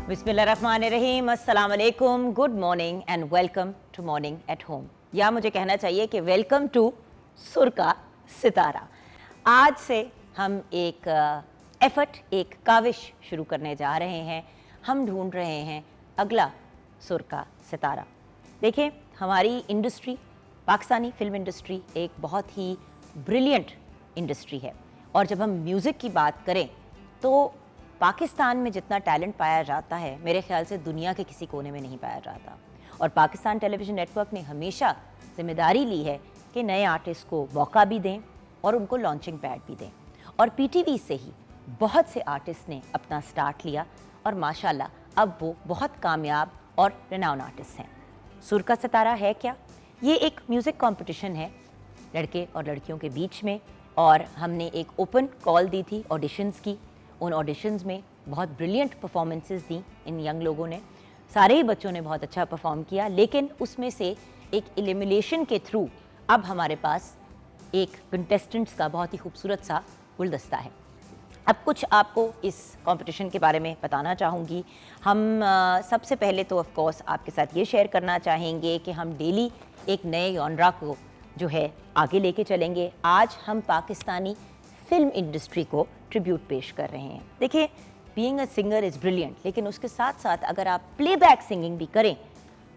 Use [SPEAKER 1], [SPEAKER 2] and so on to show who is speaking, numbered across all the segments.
[SPEAKER 1] बिस्मिल्लाहिर्रहमानिर्रहीम, अस्सलाम वालेकुम, good morning and welcome to morning at home. या मुझे कहना चाहिए कि वेलकम टू सुर का सितारा। आज से हम एक एक काविश शुरू करने जा रहे हैं। हम ढूंढ रहे हैं अगला सुर का सितारा। देखिए, हमारी इंडस्ट्री, पाकिस्तानी फिल्म इंडस्ट्री एक बहुत ही ब्रिलियंट इंडस्ट्री है, और जब हम म्यूज़िक की बात करें तो पाकिस्तान में जितना टैलेंट पाया जाता है, मेरे ख्याल से दुनिया के किसी कोने में नहीं पाया जाता। और पाकिस्तान टेलीविज़न नेटवर्क ने हमेशा जिम्मेदारी ली है कि नए आर्टिस्ट को मौका भी दें और उनको लॉन्चिंग पैड भी दें। और पीटीवी से ही बहुत से आर्टिस्ट ने अपना स्टार्ट लिया और माशाल्लाह अब वो बहुत कामयाब और रिनाउन आर्टिस्ट हैं। सुर का सितारा है क्या? ये एक म्यूज़िक कॉम्पिटिशन है लड़के और लड़कियों के बीच में, और हमने एक ओपन कॉल दी थी ऑडिशंस की। उन ऑडिशंस में बहुत ब्रिलियंट परफॉर्मेंसेस दी इन यंग लोगों ने। सारे ही बच्चों ने बहुत अच्छा परफॉर्म किया, लेकिन उसमें से एक एलिमिनेशन के थ्रू अब हमारे पास एक कंटेस्टेंट्स का बहुत ही खूबसूरत सा गुलदस्ता है। अब कुछ आपको इस कंपटीशन के बारे में बताना चाहूँगी। हम सबसे पहले तो ऑफ कोर्स आपके साथ ये शेयर करना चाहेंगे कि हम डेली एक नए जॉनरा को जो है आगे लेके चलेंगे। आज हम पाकिस्तानी फिल्म इंडस्ट्री को ट्रिब्यूट पेश कर रहे हैं। देखिए, being a singer is brilliant, लेकिन उसके साथ साथ अगर आप प्लेबैक सिंगिंग भी करें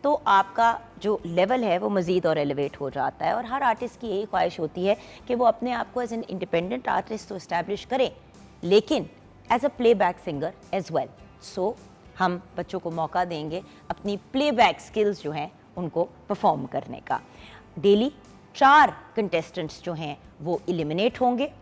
[SPEAKER 1] तो आपका जो लेवल है वो मज़ीद और एलिवेट हो जाता है। और हर आर्टिस्ट की यही ख्वाहिश होती है कि वो अपने आप को एज एन इंडिपेंडेंट आर्टिस्ट तो इस्टेब्लिश करे, लेकिन as a playback singer as well. So हम बच्चों को मौका देंगे अपनी प्लेबैक स्किल्स जो हैं उनको परफॉर्म करने का। डेली 4 कंटेस्टेंट्स जो हैं वो एलिमिनेट होंगे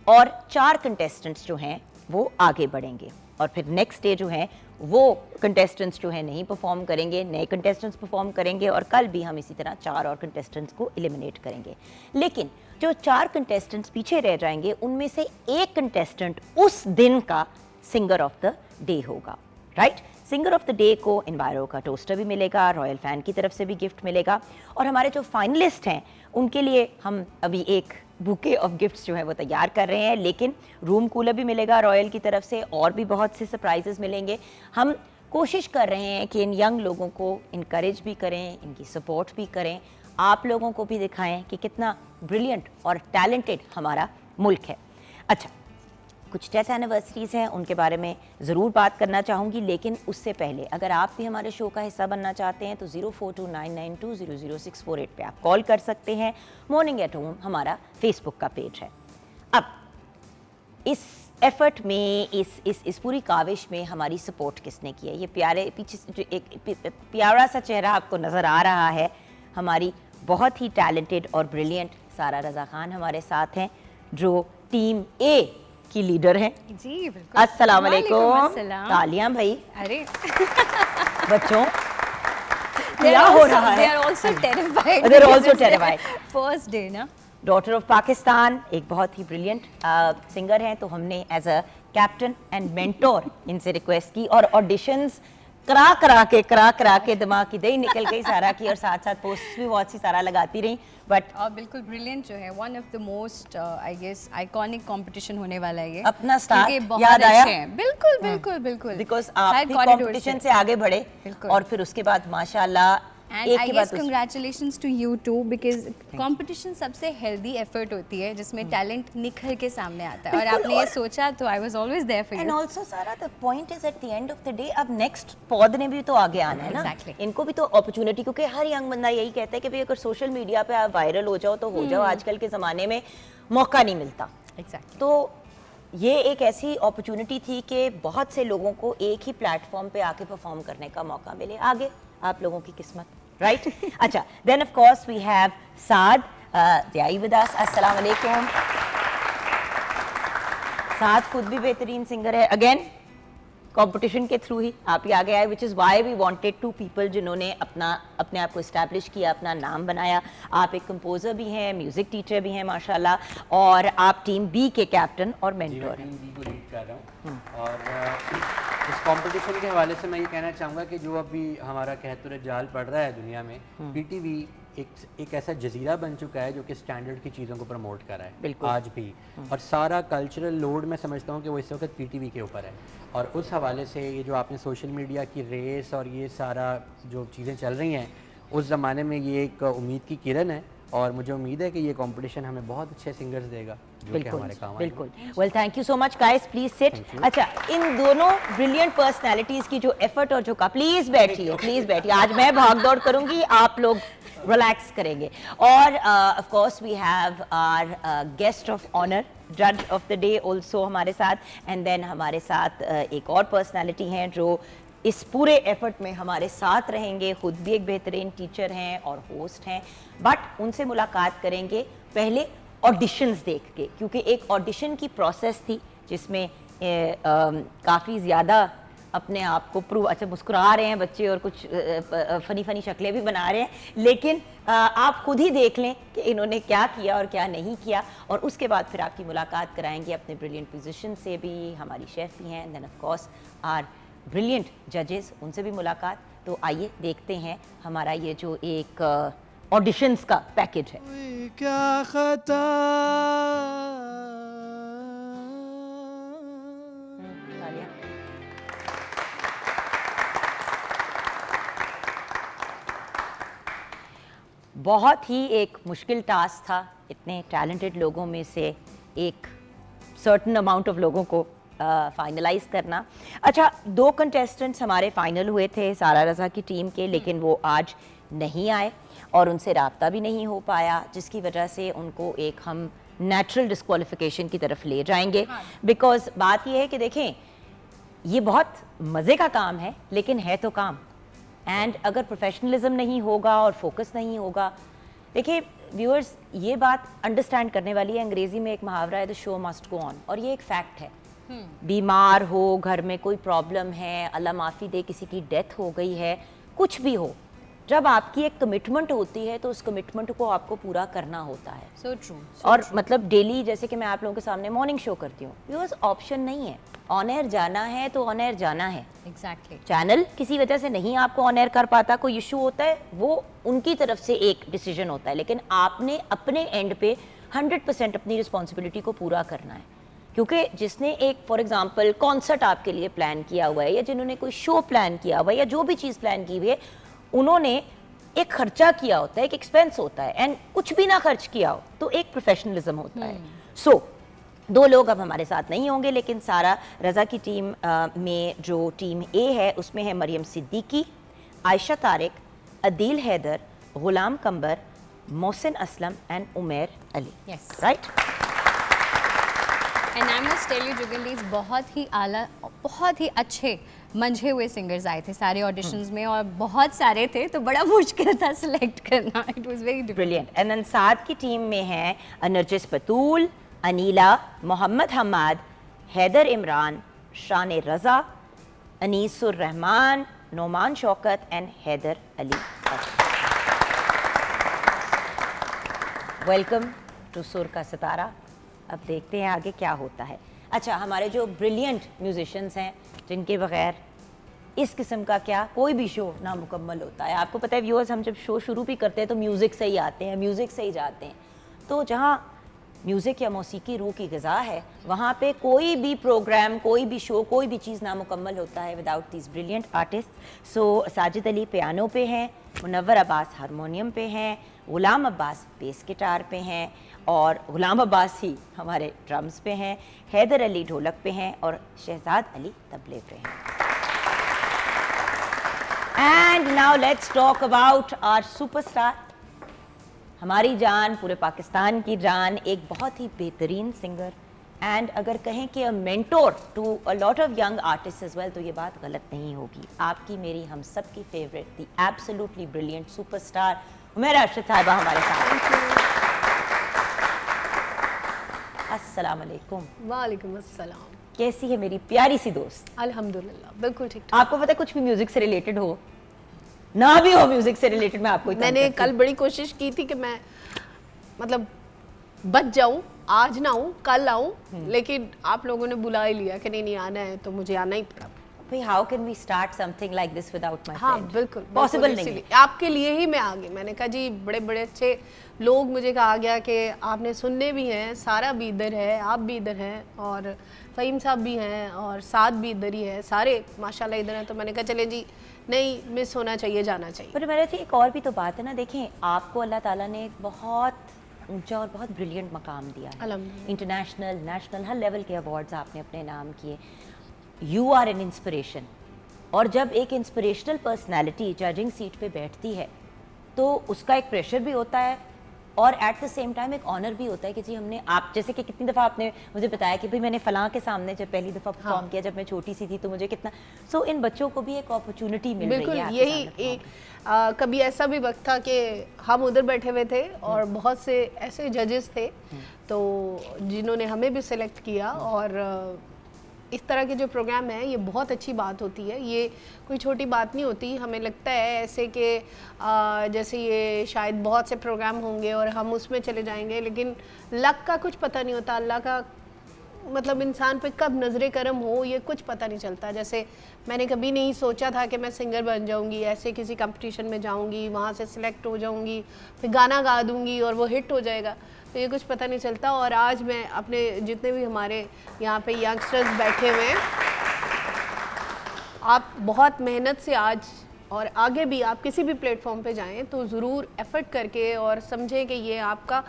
[SPEAKER 1] और 4 कंटेस्टेंट्स जो हैं वो आगे बढ़ेंगे, और फिर नेक्स्ट डे जो हैं वो कंटेस्टेंट्स जो हैं नहीं परफॉर्म करेंगे, नए कंटेस्टेंट्स परफॉर्म करेंगे, और कल भी हम इसी तरह 4 और कंटेस्टेंट्स को एलिमिनेट करेंगे। लेकिन जो 4 कंटेस्टेंट्स पीछे रह जाएंगे उनमें से एक कंटेस्टेंट उस दिन का सिंगर ऑफ द डे होगा। Right? Singer of the day को एनवायरो का टोस्टर भी मिलेगा, रॉयल फैन की तरफ से भी गिफ्ट मिलेगा, और हमारे जो फाइनलिस्ट हैं उनके लिए हम अभी एक बुके ऑफ गिफ्ट्स जो है वो तैयार कर रहे हैं। लेकिन रूम कूलर भी मिलेगा रॉयल की तरफ से, और भी बहुत से सरप्राइजेस मिलेंगे। हम कोशिश कर रहे हैं कि इन यंग लोगों को इनकरेज भी करें, इनकी सपोर्ट भी करें, आप लोगों को भी दिखाएं कि कितना ब्रिलियंट और टैलेंटेड हमारा मुल्क है। अच्छा, कुछ डेथ एनिवर्सरीज़ हैं, उनके बारे में ज़रूर बात करना चाहूँगी, लेकिन उससे पहले अगर आप भी हमारे शो का हिस्सा बनना चाहते हैं तो 042992000648 पे आप कॉल कर सकते हैं। मॉर्निंग एट होम हमारा फेसबुक का पेज है। अब इस एफर्ट में, इस पूरी काविश में हमारी सपोर्ट किसने की है? ये प्यारे पीछे जो एक प्यारा सा चेहरा आपको नज़र आ रहा है, हमारी बहुत ही टैलेंटेड और ब्रिलियंट सारा रज़ा खान हमारे साथ हैं, जो टीम ए की लीडर हैं।
[SPEAKER 2] जी बिल्कुल।
[SPEAKER 1] अस्सलाम वालेकुम। तालियां भाई।
[SPEAKER 2] अरे
[SPEAKER 1] बच्चों, क्या हो रहा है?
[SPEAKER 2] They are also terrified.
[SPEAKER 1] They're also terrified.
[SPEAKER 2] First day ना।
[SPEAKER 1] डॉटर ऑफ पाकिस्तान, एक बहुत ही ब्रिलियंट सिंगर हैं, तो हमने as a captain and mentor इनसे रिक्वेस्ट की, और ऑडिशंस करा के दिमाग की दही निकल गई सारा की, और साथ साथ पोस्ट भी बहुत सी सारा लगाती रही। बट
[SPEAKER 2] बिल्कुल ब्रिलियंट जो है, one of the most I guess iconic competition होने वाला है ये।
[SPEAKER 1] अपना स्टार्ट
[SPEAKER 2] बहुत
[SPEAKER 1] याद आया?
[SPEAKER 2] बिल्कुल बिल्कुल बिल्कुल।
[SPEAKER 1] बिकॉज आप भी कंपटीशन से आगे बढ़े, और फिर उसके बाद माशाल्लाह
[SPEAKER 2] And I guess congratulations to you too, because competition सबसे healthy effort होती है जिसमें talent निखर के सामने आता है, और आपने ये सोचा तो I was always there for you.
[SPEAKER 1] And also सारा the point is at the end of the day, अब next पौध ने भी तो आगे आना है ना।
[SPEAKER 2] Exactly.
[SPEAKER 1] इनको भी तो opportunity, क्योंकि हर यंग बंदा यही कहता है कि भाई अगर सोशल मीडिया पे आप वायरल हो जाओ तो हो जाओ, आजकल के ज़माने में मौका नहीं मिलता।
[SPEAKER 2] Exactly.
[SPEAKER 1] तो ये एक ऐसी अपॉर्चुनिटी थी कि बहुत से लोगों को एक ही प्लेटफॉर्म पे आके परफॉर्म करने का मौका मिले। आगे आप लोगों की किस्मत, राइट? अच्छा, then of course we have Saad दियाई विद अस। अस्सलाम वालेकुम। साद खुद भी बेहतरीन सिंगर है, अगेन कंपटीशन के थ्रू ही आप ही आगे आए, which is why we wanted 2 people जिन्होंने अपने आप को इस्टेब्लिश किया, अपना नाम बनाया। आप एक कंपोजर भी हैं, म्यूज़िक टीचर भी हैं माशाल्लाह, और आप टीम बी के कैप्टन और मेंटर हैं।
[SPEAKER 3] टीम बी को लीड कर रहा हूँ, और इस कंपटीशन के हवाले से मैं ये कहना चाहूँगा कि जो अभी हमारा कहतुर जाल पड़ रहा है दुनिया में, पीटीवी एक ऐसा जजीरा बन चुका है जो कि स्टैंडर्ड की चीज़ों को प्रमोट कर रहा है
[SPEAKER 1] बिल्कुल।
[SPEAKER 3] आज भी, और सारा कल्चरल लोड मैं समझता हूँ कि वो इस वक्त पीटीवी के ऊपर है। और उस हवाले से ये जो आपने सोशल मीडिया की रेस और ये सारा जो चीज़ें चल रही हैं, उस ज़माने में ये एक उम्मीद की किरण है, और मुझे उम्मीद है कि ये कंपटीशन हमें बहुत अच्छे सिंगर्स देगा जो कि हमारे काम आएंगे।
[SPEAKER 1] बिल्कुल। Well thank you so much guys, please sit. अच्छा, इन दोनों ब्रिलियंट पर्सनालिटीज की जो एफर्ट और जो का, प्लीज बैठिए। आज मैं भाग दौड़ करूंगी, आप लोग रिलैक्स करेंगे। और of course we have our guest of honour, जज ऑफ द डे ऑल्सो हमारे साथ, एंड देन हमारे साथ एक और पर्सनालिटी हैं जो इस पूरे एफर्ट में हमारे साथ रहेंगे। खुद भी एक बेहतरीन टीचर हैं और होस्ट हैं, बट उनसे मुलाकात करेंगे पहले ऑडिशंस देख के, क्योंकि एक ऑडिशन की प्रोसेस थी जिसमें काफ़ी ज़्यादा अपने आप को प्रूव, अच्छा मुस्कुरा रहे हैं बच्चे और कुछ फ़नी शक्लें भी बना रहे हैं, लेकिन आप खुद ही देख लें कि इन्होंने क्या किया और क्या नहीं किया, और उसके बाद फिर आपकी मुलाकात कराएंगे अपने ब्रिलियंट म्यूजिशियन से भी, हमारी शेफ़ भी हैं, and then of course are brilliant जजेस, उनसे भी मुलाकात। तो आइए देखते हैं हमारा ये जो एक ऑडिशंस का पैकेज है।
[SPEAKER 4] क्या खता
[SPEAKER 1] बहुत ही एक मुश्किल टास्क था इतने टैलेंटेड लोगों में से एक सर्टन अमाउंट ऑफ लोगों को फाइनलाइज करना। अच्छा, 2 कंटेस्टेंट्स हमारे फाइनल हुए थे सारा रज़ा की टीम के, लेकिन वो आज नहीं आए और उनसे राब्ता भी नहीं हो पाया, जिसकी वजह से उनको एक हम नेचुरल डिस्क्वालिफिकेशन की तरफ ले जाएंगे। बिकॉज बात ये है कि देखें, ये बहुत मज़े का काम है, लेकिन है तो काम, एंड अगर प्रोफेशनलिज्म नहीं होगा और फोकस नहीं होगा, देखिए व्यूअर्स, ये बात अंडरस्टैंड करने वाली है। अंग्रेज़ी में एक मुहावरा है, the show must go on, और ये एक फैक्ट है। बीमार हो, घर में कोई प्रॉब्लम है, अल्लाह माफ़ी दे किसी की डेथ हो गई है, कुछ भी हो, जब आपकी एक कमिटमेंट होती है तो उस कमिटमेंट को आपको पूरा करना होता है।
[SPEAKER 2] So true, so
[SPEAKER 1] और
[SPEAKER 2] true.
[SPEAKER 1] मतलब डेली, जैसे कि मैं आप लोगों के सामने मॉर्निंग शो करती हूँ, व्यूअर्स ऑप्शन नहीं है, ऑन एयर जाना है तो ऑन एयर जाना है।
[SPEAKER 2] Exactly.
[SPEAKER 1] चैनल किसी वजह से नहीं आपको ऑन एयर कर पाता, कोई इशू होता है, वो उनकी तरफ से एक डिसीजन होता है, लेकिन आपने अपने एंड पे 100% अपनी रिस्पॉन्सिबिलिटी को पूरा करना है। क्योंकि जिसने एक फॉर एग्जांपल कॉन्सर्ट आपके लिए प्लान किया हुआ है, या जिन्होंने कोई शो प्लान किया हुआ है, या जो भी चीज़ प्लान की हुई है, उन्होंने एक खर्चा किया होता है, एक एक्सपेंस होता है, एंड कुछ भी ना खर्च किया हो तो एक प्रोफेशनलिज्म होता है। सो 2 लोग अब हमारे साथ नहीं होंगे, लेकिन सारा रज़ा की टीम में जो टीम ए है उसमें है Maryam Siddiqui, Ayesha Tariq, Adeel Haider, Ghulam Qambar, Mohsin Aslam and Umair Ali.
[SPEAKER 2] Yes.
[SPEAKER 1] Right?
[SPEAKER 2] And I must tell you जुगलडीज, बहुत ही आला, बहुत ही अच्छे मंझे हुए सिंगर्स आए थे सारे ऑडिशंस में, और बहुत सारे थे तो बड़ा मुश्किल था सिलेक्ट करना। It was very
[SPEAKER 1] brilliant. And then साथ की टीम में हैं Narjis पतूल, Anila, Mohammad Hammad, Haider Imran, Shan Raza, Anisur Rahman, Noman Shaukat and Haider Ali. Welcome to Sur Ka सितारा। अब देखते हैं आगे क्या होता है। अच्छा, हमारे जो ब्रिलियंट म्यूजिशियंस हैं, जिनके बगैर इस किस्म का क्या कोई भी शो नामुकम्मल होता है। आपको पता है व्यूअर्स, हम जब शो शुरू भी करते हैं तो म्यूज़िक से ही आते हैं, म्यूज़िक से ही जाते हैं। तो जहाँ म्यूज़िक या मौसीकी रूह की ग़िज़ा है, वहाँ पे कोई भी प्रोग्राम, कोई भी शो, कोई भी चीज़ नामुकम्मल होता है without these brilliant artist. So Sajid Ali piano पे हैं, मुनव्वर अब्बास हारमोनियम पे हैं, गुलाम अब्बास बेस गिटार पे हैं, और गुलाम अब्बास ही हमारे ड्रम्स पे हैं, हैदर अली ढोलक पे हैं, और शहजाद अली तबले पे हैं। And now let's talk about our superstar, हमारी जान, पूरे पाकिस्तान की जान, एक बहुत ही बेहतरीन सिंगर, एंड अगर कहें कि a mentor to a lot of young artist as well, तो ये बात गलत नहीं होगी। आपकी, मेरी, हम सब की favourite, the absolutely brilliant superstar Umair Arshad Sahiba हमारे साथ। अस्सलाम वालेकुम।
[SPEAKER 5] वालेकुम अस्सलाम।
[SPEAKER 1] कैसी है मेरी प्यारी सी दोस्त?
[SPEAKER 5] अल्हम्दुलिल्लाह, बिल्कुल ठीक ठाक।
[SPEAKER 1] आपको पता है कुछ भी म्यूजिक से रिलेटेड हो ना भी हो, म्यूजिक से रिलेटेड मैं आपको
[SPEAKER 5] मैंने कल बड़ी कोशिश की थी कि मैं मतलब बच जाऊं, आज ना आऊं, कल आऊं, लेकिन आप लोगों ने बुला ही लिया कि नहीं नहीं आना है, तो मुझे आना ही पड़ा।
[SPEAKER 1] भाई how can we start something like this without my
[SPEAKER 5] हाँ
[SPEAKER 1] फ्रेंड?
[SPEAKER 5] बिल्कुल
[SPEAKER 1] पॉसिबल
[SPEAKER 5] बिल्कुल,
[SPEAKER 1] नहीं है।
[SPEAKER 5] इसीलिए आपके लिए ही मैं आ गई। मैंने कहा जी बड़े बड़े अच्छे लोग, मुझे कहा गया कि आपने सुनने भी हैं, सारा भी इधर है, आप भी इधर हैं और फ़हीम साहब भी हैं और साद भी इधर ही है, सारे माशाल्लाह इधर हैं। तो मैंने कहा चले जी, नहीं मिस होना चाहिए, जाना चाहिए।
[SPEAKER 1] पर मेरे एक और भी तो बात है ना, देखें आपको अल्लाह ताला ने एक बहुत ऊंचा और बहुत ब्रिलियंट मकाम दिया है।
[SPEAKER 5] अल्हम्दुलिल्लाह।
[SPEAKER 1] इंटरनेशनल, नेशनल, हर लेवल के अवार्ड्स आपने अपने नाम किए। You are an inspiration. और जब एक इंस्पिरेशनल पर्सनैलिटी जजिंग सीट पे बैठती है तो उसका एक प्रेशर भी होता है और एट द सेम टाइम एक ऑनर भी होता है कि जी हमने, आप जैसे कि कितनी दफ़ा आपने मुझे बताया कि भाई मैंने फलां के सामने जब पहली दफ़ा परफॉर्म किया जब मैं छोटी सी थी, तो मुझे कितना, सो इन बच्चों को भी एक अपॉर्चुनिटी मिल रही
[SPEAKER 5] बिल्कुल
[SPEAKER 1] है आपके
[SPEAKER 5] यही
[SPEAKER 1] सामने perform
[SPEAKER 5] एक कभी ऐसा भी वक्त था कि हम उधर बैठे हुए थे और बहुत से ऐसे जजेस थे तो जिन्होंने हमें भी सिलेक्ट किया। और इस तरह के जो प्रोग्राम है ये बहुत अच्छी बात होती है, ये कोई छोटी बात नहीं होती। हमें लगता है ऐसे कि जैसे ये शायद बहुत से प्रोग्राम होंगे और हम उसमें चले जाएंगे, लेकिन लक का कुछ पता नहीं होता, अल्लाह का मतलब इंसान पे कब नज़र करम हो ये कुछ पता नहीं चलता। जैसे मैंने कभी नहीं सोचा था कि मैं सिंगर बन जाऊंगी, ऐसे किसी कंपटीशन में जाऊंगी, वहाँ से सिलेक्ट हो जाऊंगी, फिर गाना गा दूंगी और वो हिट हो जाएगा, तो ये कुछ पता नहीं चलता। और आज मैं अपने जितने भी हमारे यहाँ पे यंगस्टर्स बैठे हुए हैं, आप बहुत मेहनत से आज और आगे भी आप किसी भी प्लेटफॉर्म पे जाएं तो ज़रूर एफर्ट करके और समझें कि ये आपका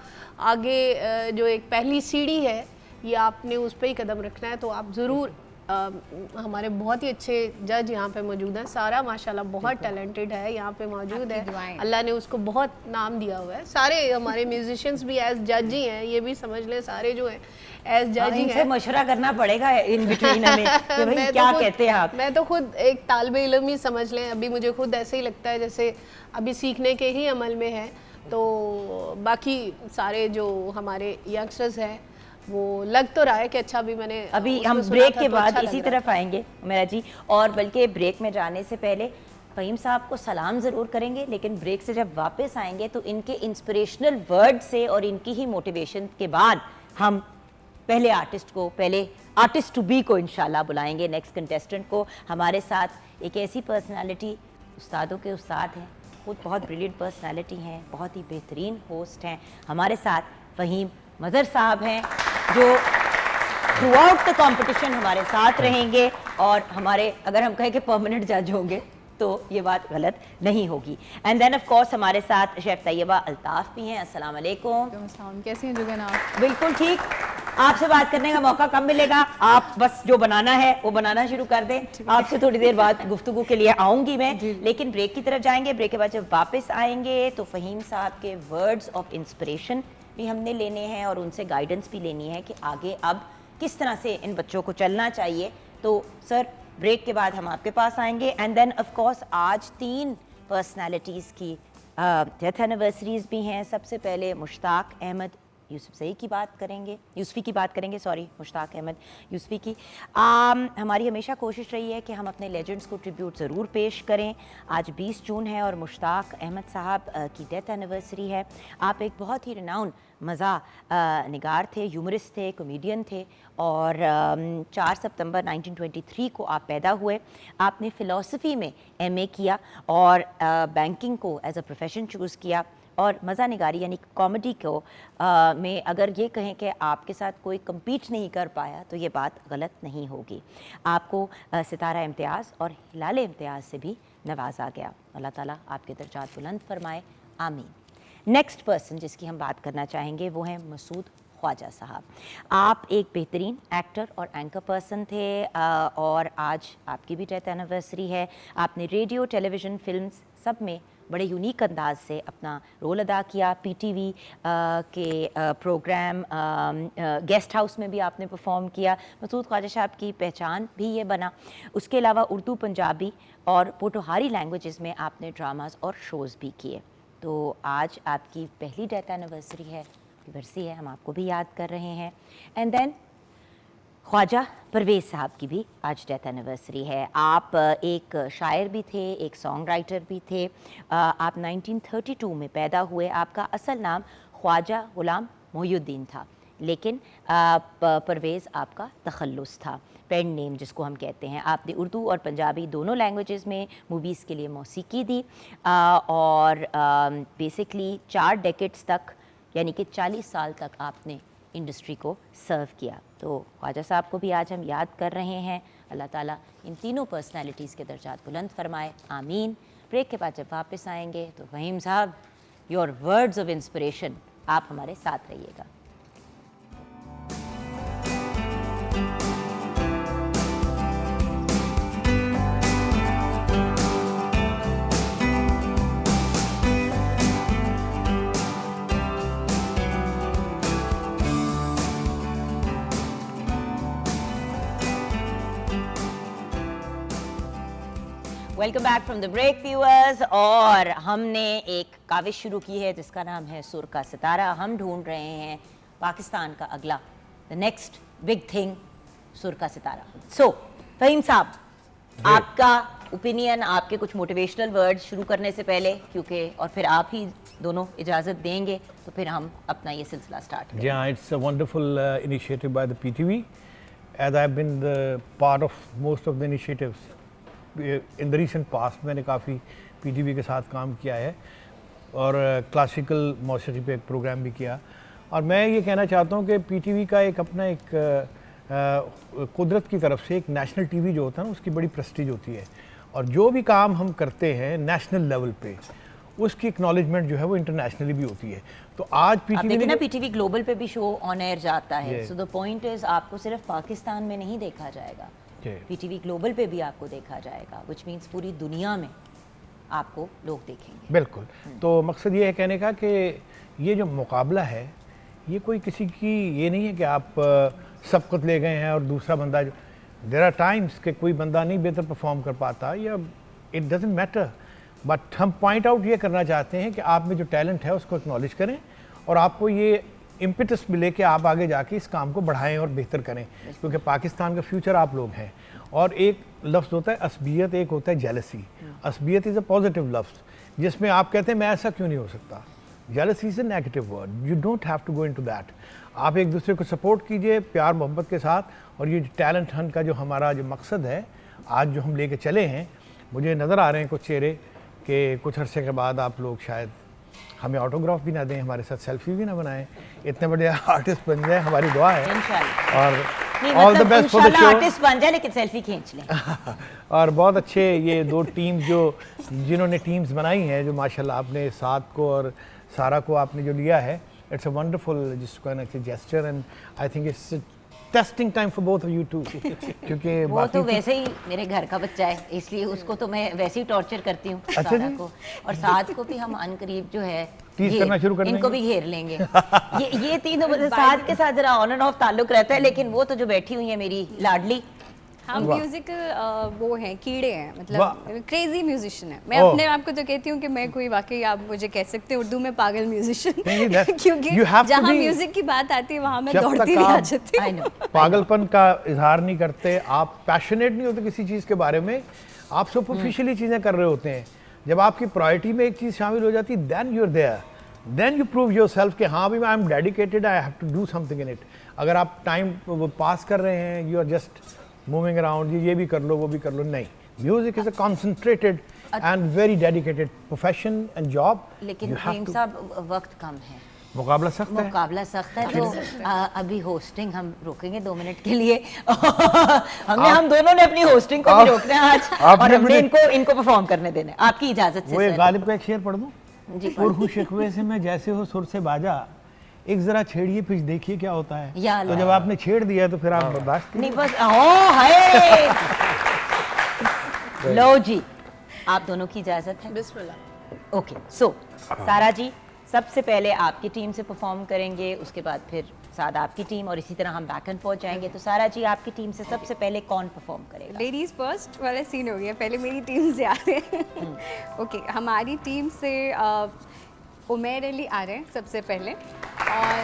[SPEAKER 5] आगे जो एक पहली सीढ़ी है ये आपने उस पर ही कदम रखना है। तो आप ज़रूर हमारे बहुत ही अच्छे जज यहाँ पे मौजूद हैं, सारा माशाल्लाह बहुत टैलेंटेड है यहाँ पे मौजूद है, अल्लाह ने उसको बहुत नाम दिया हुआ है। सारे हमारे म्यूजिशियंस भी एज जज ही हैं, ये भी समझ लें, सारे जो हैं एज जज ही
[SPEAKER 1] इनसे
[SPEAKER 5] हैं।
[SPEAKER 1] मशवरा करना पड़ेगा इन बिटवीन हमें कि भाई क्या कहते हैं आप।
[SPEAKER 5] मैं तो खुद एक तालिबे इल्म ही समझ लें, अभी मुझे खुद ऐसे ही लगता है जैसे अभी सीखने के ही अमल में है। तो बाकी सारे जो हमारे यंगस्टर्स हैं वो लग तो रहा है कि अच्छा भी मैंने
[SPEAKER 1] अभी
[SPEAKER 5] उसको
[SPEAKER 1] हम
[SPEAKER 5] सुना
[SPEAKER 1] ब्रेक
[SPEAKER 5] था
[SPEAKER 1] के
[SPEAKER 5] तो
[SPEAKER 1] बाद
[SPEAKER 5] अच्छा लग
[SPEAKER 1] इसी
[SPEAKER 5] रहा है।
[SPEAKER 1] तरफ आएंगे मेरा जी, और बल्कि ब्रेक में जाने से पहले फ़हीम साहब को सलाम ज़रूर करेंगे, लेकिन ब्रेक से जब वापस आएंगे तो इनके इंस्पिरेशनल वर्ड से और इनकी ही मोटिवेशन के बाद हम पहले आर्टिस्ट टू बी को इंशाल्लाह बुलाएंगे, नेक्स्ट कंटेस्टेंट को। हमारे साथ एक ऐसी पर्सनालिटी, उस्तादों के उस्ताद हैं, खुद बहुत ब्रिलियंट पर्सनालिटी हैं, बहुत ही बेहतरीन होस्ट हैं। हमारे साथ फ़हीम मज़हर साहब हैं जो थ्रू आउट द कॉम्पिटिशन हमारे साथ रहेंगे और हमारे, अगर हम कहें कि परमानेंट जज होंगे तो ये बात गलत नहीं होगी। एंड देन ऑफ कोर्स हमारे साथ शेफ तैयबा अल्ताफ़ भी हैं। अस्सलाम वालेकुम।
[SPEAKER 2] कैसे हैं जुगन आप?
[SPEAKER 1] बिल्कुल ठीक। आपसे बात करने का मौका कब मिलेगा? आप बस जो बनाना है वो बनाना शुरू कर दें। आपसे थोड़ी देर बाद गुफ्तगू के लिए आऊंगी मैं, लेकिन ब्रेक की तरफ जाएंगे। ब्रेक के बाद जब वापस आएंगे तो फ़हीम साहब के वर्ड्स ऑफ इंस्पिरेशन भी हमने लेने हैं और उनसे गाइडेंस भी लेनी है कि आगे अब किस तरह से इन बच्चों को चलना चाहिए। तो सर ब्रेक के बाद हम आपके पास आएंगे। एंड देन ऑफ कोर्स आज 3 पर्सनालिटीज़ की डेथ एनिवर्सरीज भी हैं। सबसे पहले मुश्ताक अहमद यूसुफ़ी की बात करेंगे, सॉरी, मुश्ताक अहमद यूसुफ़ी की। हमारी हमेशा कोशिश रही है कि हम अपने लेजेंड्स को ट्रिब्यूट ज़रूर पेश करें। आज 20 जून है और मुश्ताक अहमद साहब की डेथ एनिवर्सरी है। आप एक बहुत ही रिनाउंड मज़ा निगार थे, ह्यूमरिस्ट थे, कॉमेडियन थे और 4 सितंबर 1923 को आप पैदा हुए। आपने फ़िलासफ़ी में MA किया और बैंकिंग को एज अ प्रोफेशन चूज़ किया। और मज़ा निगारी यानी कॉमेडी को में अगर ये कहें कि आपके साथ कोई कम्पीट नहीं कर पाया तो ये बात गलत नहीं होगी। आपको सितारा इम्तियाज़ और हिलाल इम्तियाज़ से भी नवाजा गया। अल्लाह ताला आपके दर्जात बुलंद फरमाए, आमीन। नेक्स्ट पर्सन जिसकी हम बात करना चाहेंगे वो हैं मसूद ख्वाजा साहब। आप एक बेहतरीन एक्टर और एंकर पर्सन थे और आज आपकी भी डेथ एनिवर्सरी है। आपने रेडियो, टेलीविज़न, फिल्म्स सब में बड़े यूनिक अंदाज से अपना रोल अदा किया। PTV के प्रोग्राम गेस्ट हाउस में भी आपने परफॉर्म किया। मसूद ख्वाजा साहब की पहचान भी ये बना। उसके अलावा उर्दू, पंजाबी और पोटोहारी लैंग्वेजेस में आपने ड्रामाज और शोज़ भी किए। तो आज आपकी पहली डेथ एनिवर्सरी है, वर्सी है, हम आपको भी याद कर रहे हैं। एंड देन ख्वाजा परवेज़ साहब की भी आज डेथ एनिवर्सरी है। आप एक शायर भी थे, एक सॉन्ग राइटर भी थे। आप 1932 में पैदा हुए। आपका असल नाम ख्वाजा गुलाम मोहिउद्दीन था। लेकिन परवेज़ आपका तखल्लुस था, पेन नेम जिसको हम कहते हैं। आपने उर्दू और पंजाबी दोनों लैंग्वेजेस में मूवीज़ के लिए मौसीकी दी और बेसिकली 4 डेकेड्स तक यानी कि 40 साल तक आपने इंडस्ट्री को सर्व किया। तो ख्वाजा साहब को भी आज हम याद कर रहे हैं। अल्लाह ताला इन तीनों पर्सनालिटीज़ के दर्जात बुलंद फरमाए, आमीन। ब्रेक के बाद जब वापस आएंगे तो फ़हीम साहब, योर वर्ड्स ऑफ इंस्पिरेशन, आप हमारे साथ रहिएगा। Welcome back from the break viewers. और हमने एक काविश शुरू की है जिसका नाम है सुर का सितारा। हम ढूंढ रहे हैं पाकिस्तान का अगला, द नेक्स्ट बिग थिंग, सुर का सितारा। सो फ़हीम साहब, आपका ओपिनियन, आपके कुछ मोटिवेशनल वर्ड्स शुरू करने से पहले, क्योंकि और फिर आप ही दोनों इजाज़त देंगे तो फिर हम अपना ये सिलसिला स्टार्ट करेंगे।
[SPEAKER 6] Yeah, it's a wonderful initiative by the PTV, as I've been the part of most of the initiatives. In the recent past मैंने काफ़ी PTV के साथ काम किया है और क्लासिकल मौसीकी पे एक प्रोग्राम भी किया। और मैं ये कहना चाहता हूँ कि PTV का एक अपना एक कुदरत की तरफ से एक नेशनल टीवी जो होता है ना, उसकी बड़ी प्रेस्टीज होती है। और जो भी काम हम करते हैं नेशनल लेवल पे, उसकी एक्नॉलेजमेंट जो है वो इंटरनेशनली भी होती है। तो आज
[SPEAKER 1] आप देखिए ना, PTV ग्लोबल पे भी शो ऑन एयर जाता है।
[SPEAKER 6] Yeah.
[SPEAKER 1] So the point is, आपको सिर्फ पाकिस्तान में नहीं देखा जाएगा, PTV ग्लोबल पे भी आपको देखा जाएगा, विच मीन्स पूरी दुनिया में आपको लोग देखेंगे।
[SPEAKER 6] बिल्कुल। तो मकसद ये है कहने का कि ये जो मुकाबला है, ये कोई किसी की ये नहीं है कि आप सबकत ले गए हैं और दूसरा बंदा, देयर आर टाइम्स कि कोई बंदा नहीं बेहतर परफॉर्म कर पाता, या इट डजंट मैटर, बट हम पॉइंट आउट ये करना चाहते हैं कि आप में जो टैलेंट है उसको एक्नॉलेज करें और आपको ये इम्पिटस मिले कि आप आगे जाके इस काम को बढ़ाएं और बेहतर करें, क्योंकि पाकिस्तान का फ्यूचर आप लोग हैं। और एक लफ्ज़ होता है असबियत, एक होता है जेलसी। असबियत इज़ अ पॉजिटिव लफ्ज़ जिसमें आप कहते हैं मैं ऐसा क्यों नहीं हो सकता। Jealousy is a negative word, you don't have to go into that. आप एक दूसरे को सपोर्ट कीजिए प्यार मोहब्बत के साथ, और ये टैलेंट हंट का जो हमारा जो मकसद है आज जो हम लेके चले हैं, मुझे नज़र आ रहे हैं कुछ चेहरे कि कुछ अरसे के बाद आप लोग शायद हमें ऑटोग्राफ भी ना दें, हमारे साथ सेल्फी भी ना बनाएं, इतने बड़े आर्टिस्ट बन जाए, हमारी दुआ है। और all the best for the show.
[SPEAKER 1] Artist बन जाए लेकिन सेल्फी खींच लें।
[SPEAKER 6] और बहुत अच्छे ये 2 टीम जो जिन्होंने टीम्स बनाई हैं, जो माशाल्लाह आपने साद को और सारा को आपने जो लिया है, इट्स अ वंडरफुल जिसको कहना चाहिए gesture, and I think it's testing time for both of you too. क्योंकि
[SPEAKER 1] वो तो वैसे ही मेरे घर का बच्चा है, इसलिए उसको तो मैं वैसे ही टॉर्चर करती हूँ,
[SPEAKER 6] अच्छा
[SPEAKER 1] सारा
[SPEAKER 6] जी?
[SPEAKER 1] को। और साथ को भी हम अनकरीब जो है
[SPEAKER 6] टीज करना शुरू कर
[SPEAKER 1] इनको
[SPEAKER 6] देंगे।
[SPEAKER 1] भी घेर लेंगे। ये तीनों साथ के साथ जरा ऑन एंड ऑफ ताल्लुक रहता है, लेकिन वो तो जो बैठी हुई है मेरी लाडली,
[SPEAKER 2] हम
[SPEAKER 6] वाह।
[SPEAKER 2] म्यूजिकल वो हैं, कीड़े हैं,
[SPEAKER 6] वाह।
[SPEAKER 2] मतलब क्रेजी म्यूजिशियन है। मैं
[SPEAKER 6] ओह।
[SPEAKER 2] अपने आप को तो कहती हूँ कि मैं कोई वाकई, आप मुझे कह सकते हैं उर्दू में पागल म्यूजिशियन,
[SPEAKER 6] नहीं, that's-
[SPEAKER 2] क्योंकि
[SPEAKER 6] you have to
[SPEAKER 2] जहाँ
[SPEAKER 6] be-
[SPEAKER 2] म्यूजिक की बात आती है वहाँ मैं
[SPEAKER 6] जब
[SPEAKER 2] दौड़ती
[SPEAKER 6] तक
[SPEAKER 2] भी आ
[SPEAKER 6] आप-
[SPEAKER 2] जाती
[SPEAKER 1] आई
[SPEAKER 2] हूँ।
[SPEAKER 1] नो,
[SPEAKER 6] पागलपन का इजहार नहीं करते, आप पैशनेट नहीं होते किसी चीज़ के बारे में, आप सुपरफिशियली चीज़ें कर रहे होते हैं। जब आपकी प्रायोरिटी में एक चीज़ शामिल हो जाती है, then you are there, then you prove your self कि हाँ भी I am dedicated, I have to do something in it. अगर आप टाइम वो पास कर रहे हैं, you are just moving around, ये भी कर लो वो भी कर लो, नहीं। Music is a concentrated and very dedicated profession and job.
[SPEAKER 1] लेकिन फ़हीम साहब वक्त कम है,
[SPEAKER 6] मुकाबला सख्त है।
[SPEAKER 1] मुकाबला सख्त है, तो अभी होस्टिंग हम रोकेंगे 2 मिनट के लिए। हम दोनों ने अपनी होस्टिंग को भी रोकना है आज, और हमने इनको परफॉर्म करने देना है, आपकी इजाजत से
[SPEAKER 6] वो एक
[SPEAKER 1] सर।
[SPEAKER 6] गालिब का एक शेर पढ़ दूं?
[SPEAKER 1] जी,
[SPEAKER 6] पुरखु शिकवे से मैं जैसे हो सुर से बाजा, एक जरा छेड़िए पिच देखिए क्या होता है।
[SPEAKER 1] या
[SPEAKER 6] तो
[SPEAKER 1] अल्लाह।
[SPEAKER 6] जब आपने छेड़ दिया तो फिर आप बर्दाश्त
[SPEAKER 1] नहीं बस, ओ हाय। लो जी, आप दोनों की इजाजत है।
[SPEAKER 5] बिस्मिल्लाह।
[SPEAKER 1] ओके, सो सारा जी सबसे पहले आपकी टीम से परफॉर्म करेंगे, उसके बाद फिर साद आपकी टीम, और इसी तरह हम बैक एंड फोर्थ जाएंगे। तो सारा जी, आपकी टीम से सबसे पहले कौन परफॉर्म करेगा?
[SPEAKER 2] लेडीज़ फर्स्ट वाला सीन हो गया, पहले मेरी टीम से आ रहे हैं। ओके, हमारी टीम से उमैर अली आ रहे हैं सबसे पहले। और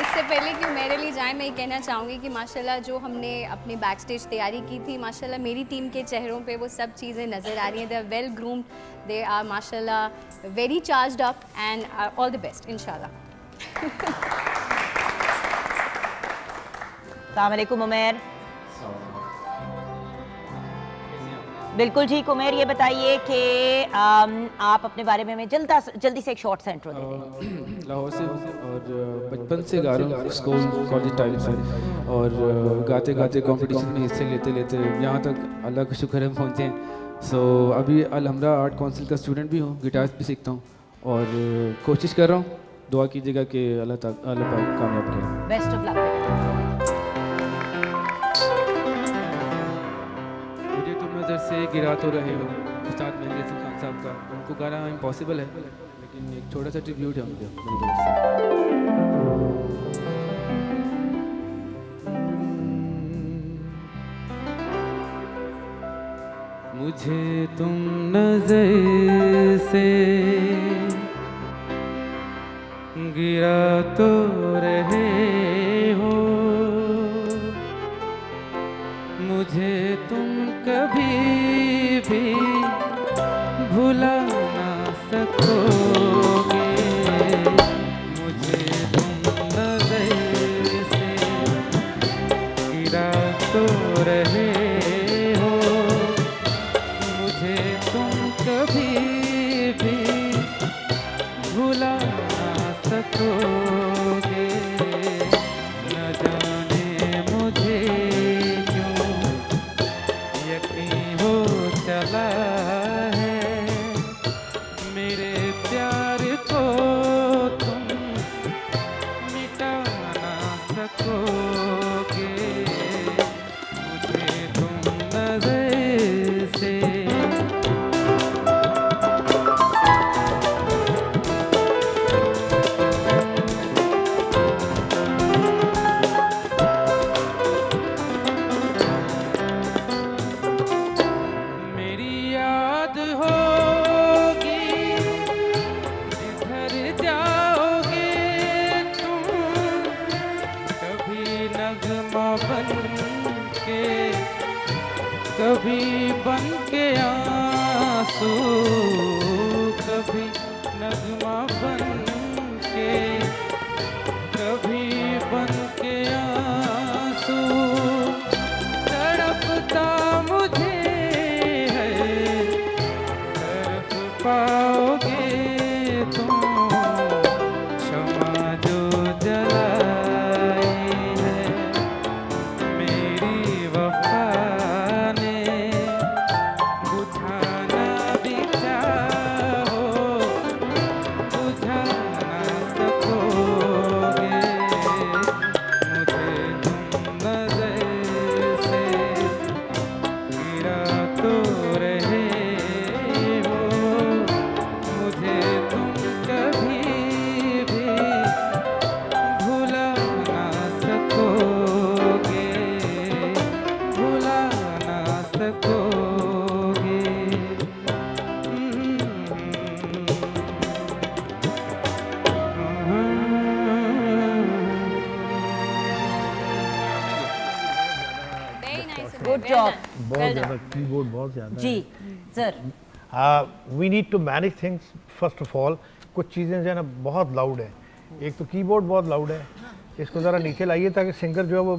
[SPEAKER 2] इससे पहले कि उमैर अली जाए, मैं ये कहना चाहूँगी कि माशाल्लाह जो हमने अपनी बैक स्टेज तैयारी की थी, माशाल्लाह मेरी टीम के चेहरों पे वो सब चीज़ें नज़र आ रही हैं। They are well groomed, they are माशाल्लाह very charged up, and all the best इंशाल्लाह।
[SPEAKER 1] अस्सलाम वालेकुम उमेर। बिल्कुल ठीक उमेर, ये बताइए कि आप अपने बारे में जल्दी से एक शॉर्ट सा इंट्रो दे दें।
[SPEAKER 7] लाहौर से हूँ और बचपन से गा रहा हूँ, स्कूल कॉलेज टाइम से, और गाते गाते कंपटीशन में हिस्से लेते लेते यहाँ तक अल्लाह का शुक्र है पहुँचे हैं। सो अभी अलहमरा आर्ट काउंसिल का स्टूडेंट भी हूँ, गिटार भी सीखता हूँ और कोशिश कर रहा हूँ। दुआ कीजिएगा कि अल्लाह पाक कामयाब करें।
[SPEAKER 1] Best of luck.
[SPEAKER 7] मुझे तुम नज़र से गिरा तो रहे हो, उस्ताद मेहंदी हसन खान साहब का, उनको गाना इम्पॉसिबल है लेकिन एक छोटा सा ट्रिब्यूट है उनके मेरी तरफ से। मुझे तुम नजर से गिरा तो रहे हो, मुझे तुम कभी भी भुला ना सकोगे। मुझे तुम नजर से गिरा तो रहे हो, मुझे तुम कभी भी भुला ना सकोगे। न जाने मुझे क्यों यकीन हो चला है, मेरे प्यार को तुम मिटा ना सकोगे। मुझे तुम नजर से मेरी याद होगी जिधर जाओगे तुम, कभी नगमा बन के, कभी बन के आंसू, कभी नगमा बन के, कभी बन के आंसू। तड़पता मुझे है, तरफ पाओगे तुम, क्षमा जो जलाई है मेरी वफा ने, बुझाना भी चाहो बुझा ना सकोगे। मुझे तुम नजर से गिरा तो रहे हो, मुझे तुम कभी भी भुला ना सकोगे, भुला ना सकोगे।
[SPEAKER 1] Good job.
[SPEAKER 6] बहुत ज़्यादा कीबोर्ड, बहुत ज़्यादा
[SPEAKER 1] जी sir.
[SPEAKER 6] We need to manage things first of all. कुछ चीज़ें जो है ना बहुत लाउड है, एक तो कीबोर्ड बहुत लाउड है, इसको ज़रा नीचे लाइए ताकि सिंगर जो है वो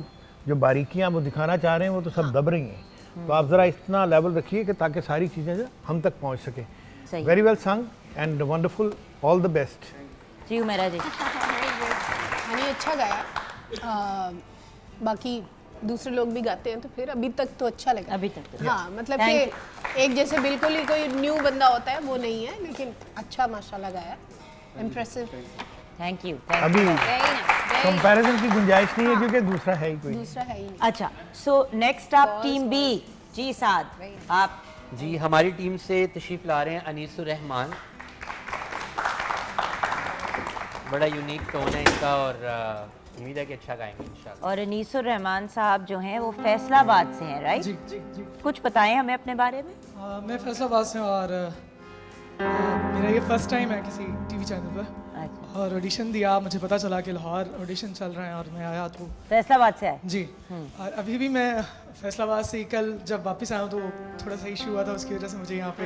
[SPEAKER 6] जो बारीकियाँ वो दिखाना चाह रहे हैं वो तो सब दब रही हैं। तो आप ज़रा इतना लेवल रखिए कि ताकि सारी चीज़ें जो हम तक पहुँच सकें।
[SPEAKER 1] सही।
[SPEAKER 6] Very well sung and wonderful, all the best.
[SPEAKER 1] जी उमेरा जी।
[SPEAKER 5] हनी अच्छा गाया, बाकी दूसरे लोग भी गाते हैं तो फिर अभी तक तो अच्छा लगा।
[SPEAKER 1] अभी तक तो।
[SPEAKER 5] हाँ, मतलब
[SPEAKER 1] Thank
[SPEAKER 5] कि एक जैसे बिल्कुल ही कोई न्यू बंदा होता है वो नहीं है, लेकिन अच्छा माशाल्लाह गाया, इम्प्रेसिव।
[SPEAKER 1] Thank you.
[SPEAKER 6] अभी कंपैरिजन की गुंजाइश नहीं है क्योंकि दूसरा है ही कोई।
[SPEAKER 5] दूसरा है ही नहीं।
[SPEAKER 1] अच्छा, सो नेक्स्ट आप टीम बी। जी साद, आप
[SPEAKER 3] जी हमारी टीम से तशरीफ़ ला रहे हैं अनीसुर रहमान। बड़ा यूनिक टोन है इनका और उम्मीद है कि अच्छा गाएंगे इंशाल्लाह।
[SPEAKER 1] और अनीसुर रहमान साहब जो हैं वो फैसलाबाद से हैं, राइट?
[SPEAKER 8] जी जी जी।
[SPEAKER 1] कुछ बताएं हमें अपने बारे में।
[SPEAKER 8] मैं फैसलाबाद से हूँ और मेरा ये फर्स्ट टाइम है किसी टीवी चैनल पर,
[SPEAKER 1] अच्छा,
[SPEAKER 8] और ऑडिशन दिया, मुझे पता चला कि लाहौर ऑडिशन चल रहे हैं और मैं आया तो
[SPEAKER 1] फैसलाबाद से आए।
[SPEAKER 8] जी। और अभी भी मैं फैसलाबाद से कल जब वापस आया हूँ तो थोड़ा सा इशू हुआ था, उसकी वजह से मुझे यहाँ पे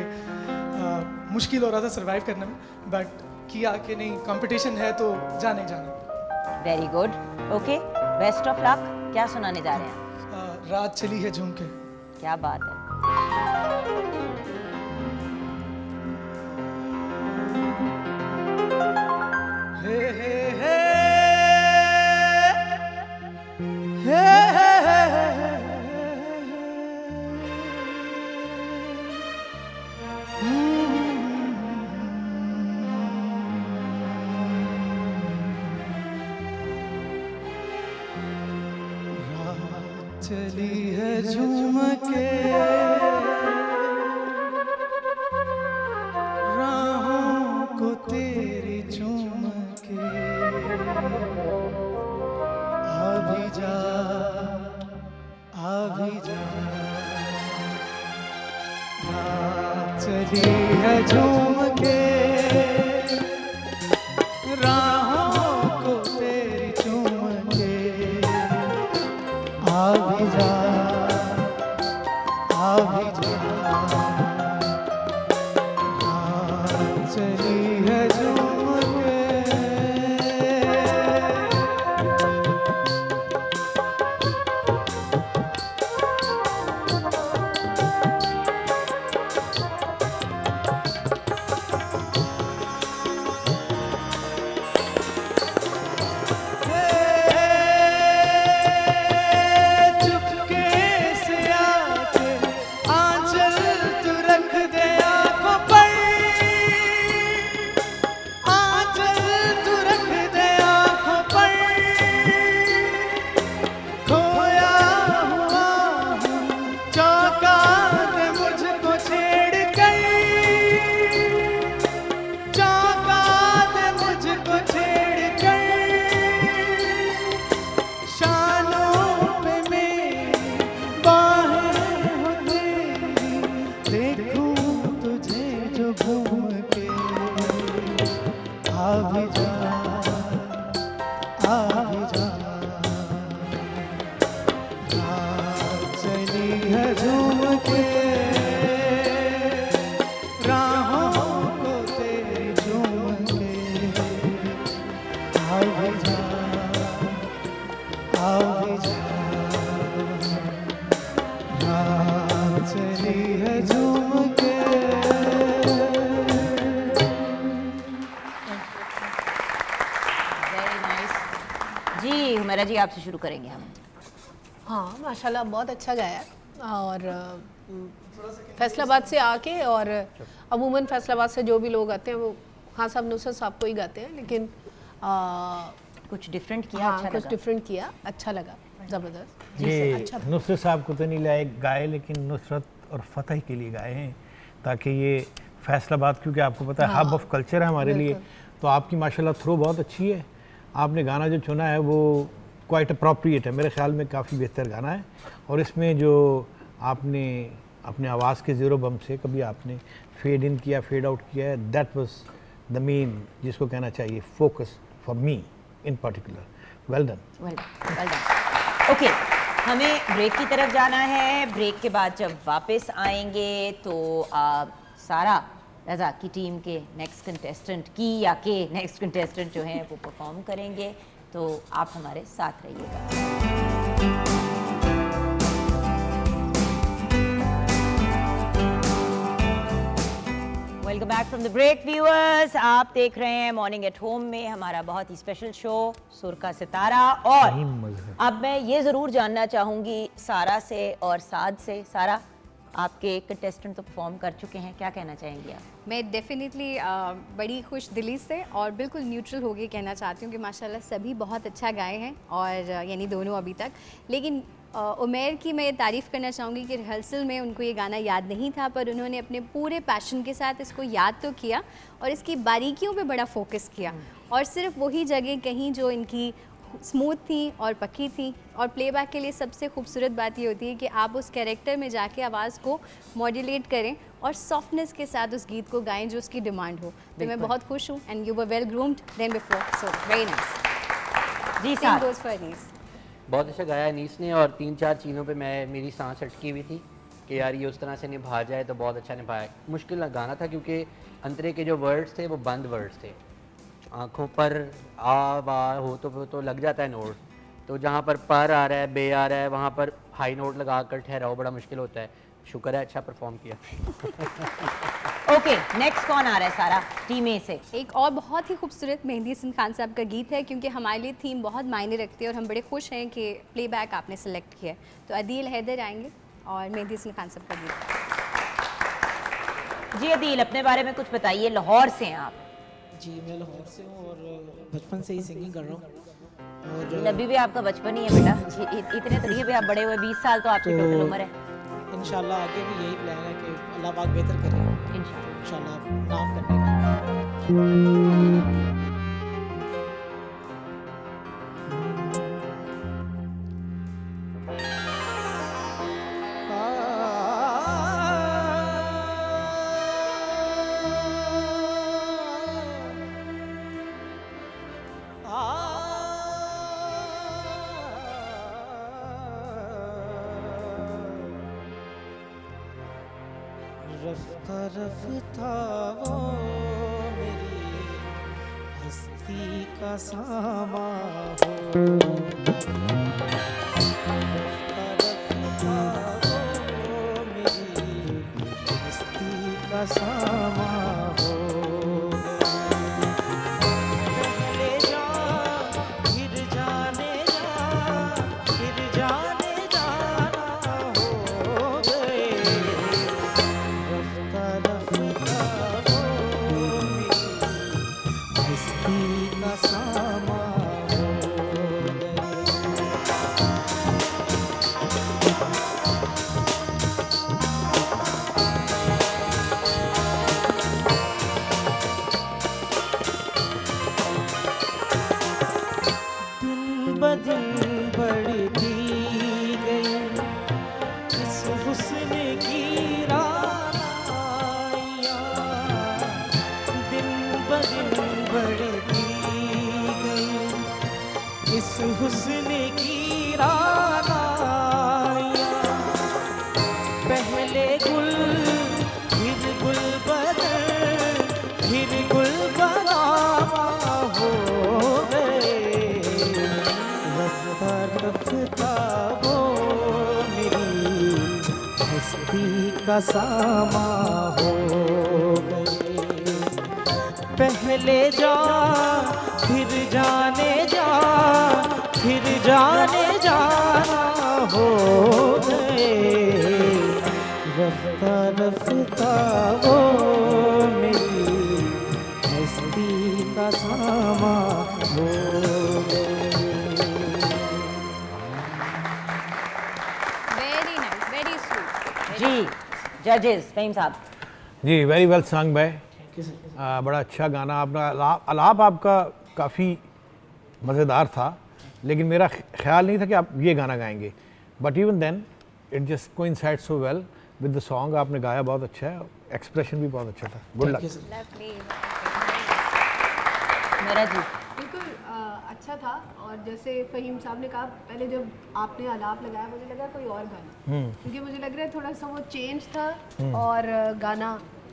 [SPEAKER 8] मुश्किल हो रहा था सर्वाइव करने में, बट किया कि नहीं कंपटीशन है तो जाने जाना।
[SPEAKER 1] Very good, okay, best of luck. क्या सुनाने जा रहे हैं?
[SPEAKER 8] रात चली है झूम के।
[SPEAKER 1] क्या बात है।
[SPEAKER 8] हे हे हे हे रात चली है झूम के, राहों को तेरी झूम के, अभी जा अभी जा। रात चली है झूम के, राहों को तेरी झूम के, अभी जा अभी जा। रात चली है झूम के। चुपके से आके आंचल तू रख दे आँखों पर, आंचल तू रख दे आँखों पर। खोया हुआ हूँ, चौंका दे मुझको छेड़ कर, चौंका दे मुझको छेड़ कर। शानों पे मेरी बाहें हो तेरी, देखूं तुझे जो घूम के, अभी जा अभी जा। रात चली है झूम के, राहों को तेरी झूम के, अभी जा अभी जा। रात चली है झूम के।
[SPEAKER 1] Very nice. जी हुमैरा जी, आपसे शुरू करेंगे हम।
[SPEAKER 5] हाँ माशाल्लाह बहुत अच्छा गाया और फैसलाबाद से आके, और अमूमन फैसलाबाद से जो भी लोग आते हैं वो हाँ साहब नुसरत साहब को ही गाते हैं, लेकिन
[SPEAKER 1] कुछ डिफरेंट किया,
[SPEAKER 5] हाँ
[SPEAKER 1] अच्छा
[SPEAKER 5] कुछ
[SPEAKER 1] लगा।
[SPEAKER 5] डिफरेंट किया, अच्छा लगा, ज़बरदस्त।
[SPEAKER 6] ये
[SPEAKER 5] अच्छा था।
[SPEAKER 6] नुसरत साहब को तो नहीं लाए गाए, लेकिन नुसरत और फतेह के लिए गाए हैं, ताकि ये फैसलाबाद, क्योंकि आपको पता है हब ऑफ कल्चर है हमारे लिए, तो आपकी माशाल्लाह थ्रो बहुत अच्छी है। आपने गाना जो चुना है वो क्वाइट अप्रोप्रिएट है, मेरे ख्याल में काफ़ी बेहतर गाना है। और इसमें जो आपने अपने आवाज़ के ज़ीरो बम से कभी आपने फेड इन किया, फेड आउट किया है, दैट वाज द मेन, जिसको कहना चाहिए focus for me in particular. Well done.
[SPEAKER 1] Well done. Okay, हमें ब्रेक की तरफ जाना है। ब्रेक के बाद जब वापस आएंगे तो सारा रज़ा की टीम के नेक्स्ट कंटेस्टेंट की या के नेक्स्ट कंटेस्टेंट जो हैं वो परफॉर्म करेंगे, तो आप हमारे साथ रहिएगा। Welcome back from the break viewers. आप देख रहे हैं मॉर्निंग एट होम में हमारा बहुत ही स्पेशल शो सुर का सितारा। और अब मैं ये ज़रूर जानना चाहूँगी सारा से और साद से। सारा, आपके कंटेस्टेंट तो परफॉर्म कर चुके हैं, क्या कहना चाहेंगी आप?
[SPEAKER 2] मैं डेफिनेटली बड़ी खुश दिली से और बिल्कुल न्यूट्रल होके कहना चाहती हूँ कि माशाल्लाह सभी बहुत अच्छा गाए हैं, और यानी दोनों अभी तक। लेकिन उमैर की मैं तारीफ़ करना चाहूँगी कि रिहर्सल में उनको ये गाना याद नहीं था, पर उन्होंने अपने पूरे पैशन के साथ इसको याद तो किया और इसकी बारीकियों पे बड़ा फोकस किया, और सिर्फ वही जगह कहीं जो इनकी स्मूथ थी और पक्की थी। और प्लेबैक के लिए सबसे खूबसूरत बात ये होती है कि आप उस कैरेक्टर में जाके आवाज़ को मॉड्यूलेट करें और सॉफ्टनेस के साथ उस गीत को गाएं जो उसकी डिमांड हो। तो मैं बहुत खुश हूँ, and you were well groomed then before, so very nice.
[SPEAKER 1] जी
[SPEAKER 2] सेम
[SPEAKER 1] साहब,
[SPEAKER 2] गोज़ फॉर अनीस।
[SPEAKER 3] बहुत अच्छा गाया अनीस ने, और 3-4 चीज़ों पे मेरी सांस अटकी हुई थी कि यार ये उस तरह से निभा जाए तो बहुत अच्छा निभाया। मुश्किल गाना था क्योंकि अंतरे के जो वर्ड्स थे वो बंद वर्ड्स थे, आँखों पर आ बा हो तो लग जाता है नोट, तो जहाँ पर आ रहा है, बे आ रहा है, वहाँ पर हाई नोट लगा कर ठहराओ बड़ा मुश्किल होता है। शुक्र है अच्छा परफॉर्म किया।
[SPEAKER 1] ओके, नेक्स्ट कौन आ रहा है सारा टीम ए से?
[SPEAKER 2] एक और बहुत ही खूबसूरत मेहंदी हसन खान साहब का गीत है, क्योंकि हमारे लिए थीम बहुत मायने रखती है और हम बड़े खुश हैं कि प्लेबैक आपने सेलेक्ट किया है। तो अदील हैदर आएंगे और मेहंदी हसन खान साहब का गीत।
[SPEAKER 1] जी अदील, अपने बारे में कुछ बताइए, लाहौर से हैं आप?
[SPEAKER 8] जी मैं लाहौर से हूँ और बचपन से ही सिंगिंग कर रहा हूँ। और
[SPEAKER 1] अभी भी आपका बचपन ही है बेटा, इतने तरीके भी आप बड़े हुए, 20 साल तो आपकी टोटल उम्र है।
[SPEAKER 8] इंशाल्लाह आगे भी यही प्लान है कि अल्लाह पाक बेहतर करे इंशाल्लाह नाम करने का। रफ्ता रफ्ता वो मेरी हस्ती का सामा हो, रफ्ता रफ्ता वो मेरी हस्ती का सामा हो। पहले जा फिर जाने जा, फिर जाने जाना हो गए। रफ्ता रफ्ता वो मेरी हस्ती का सामा हो गए। दिन ब दिन बढ़ती गई इस हुस्न की रानियाँ, दिन ब दिन बढ़ती गई इस हुस्न की रानियाँ। पहले गुल फिर गुल बदल फिर गुल बनावा हो गए। रफ्ता रफ्ता वो मेरी हस्ती का सामा हो गए। पहले जा फिर जाने जा, फिर जाने जाना हो गए। रफ्ता रफ्ता वो मेरी हस्ती का सामा हो गए।
[SPEAKER 2] Very nice, very sweet.
[SPEAKER 1] जी जजेस, फहीम साहब।
[SPEAKER 6] जी वेरी वेल सॉन्ग भाई, बड़ा अच्छा गाना आपका, आलाप आपका काफ़ी मज़ेदार था, लेकिन मेरा ख्याल नहीं था कि आप ये गाना गाएंगे, but even then it just coincide so well with the song. आपने गाया बहुत अच्छा है, एक्सप्रेशन भी बहुत अच्छा था। Good luck.
[SPEAKER 2] लवली।
[SPEAKER 1] मेरा जी
[SPEAKER 5] बिल्कुल अच्छा था। और जैसे फ़हीम साहब ने कहा, पहले जब आपने आलाप लगाया मुझे लगा कोई और गाना, क्योंकि मुझे लग रहा है थोड़ा सा वो चेंज था और गाना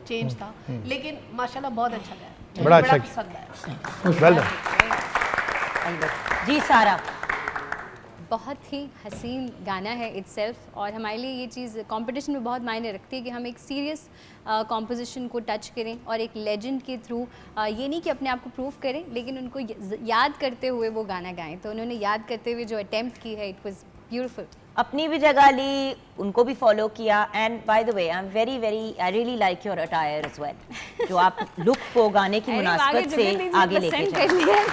[SPEAKER 5] चेंज था, लेकिन माशाल्लाह बहुत अच्छा गाया,
[SPEAKER 6] बड़ा अच्छा
[SPEAKER 5] पसंद आया।
[SPEAKER 6] Well done.
[SPEAKER 1] जी सारा।
[SPEAKER 2] बहुत ही हसीन गाना है इट्सेल्फ, और हमारे लिए ये चीज़ कंपटीशन में बहुत मायने रखती है कि हम एक सीरियस कंपोजिशन को टच करें और एक लेजेंड के थ्रू ये नहीं कि अपने आप को प्रूव करें, लेकिन उनको याद करते हुए वो गाना गाएं। तो उन्होंने याद करते हुए जो अटेम्प्ट की है, इट वाज ब्यूटीफुल।
[SPEAKER 1] अपनी भी जगह ली, उनको भी फॉलो किया। And by the way I am very I really like your attire as well, जो आप लुक को गाने की मुनासबत से आगे लेके जाए।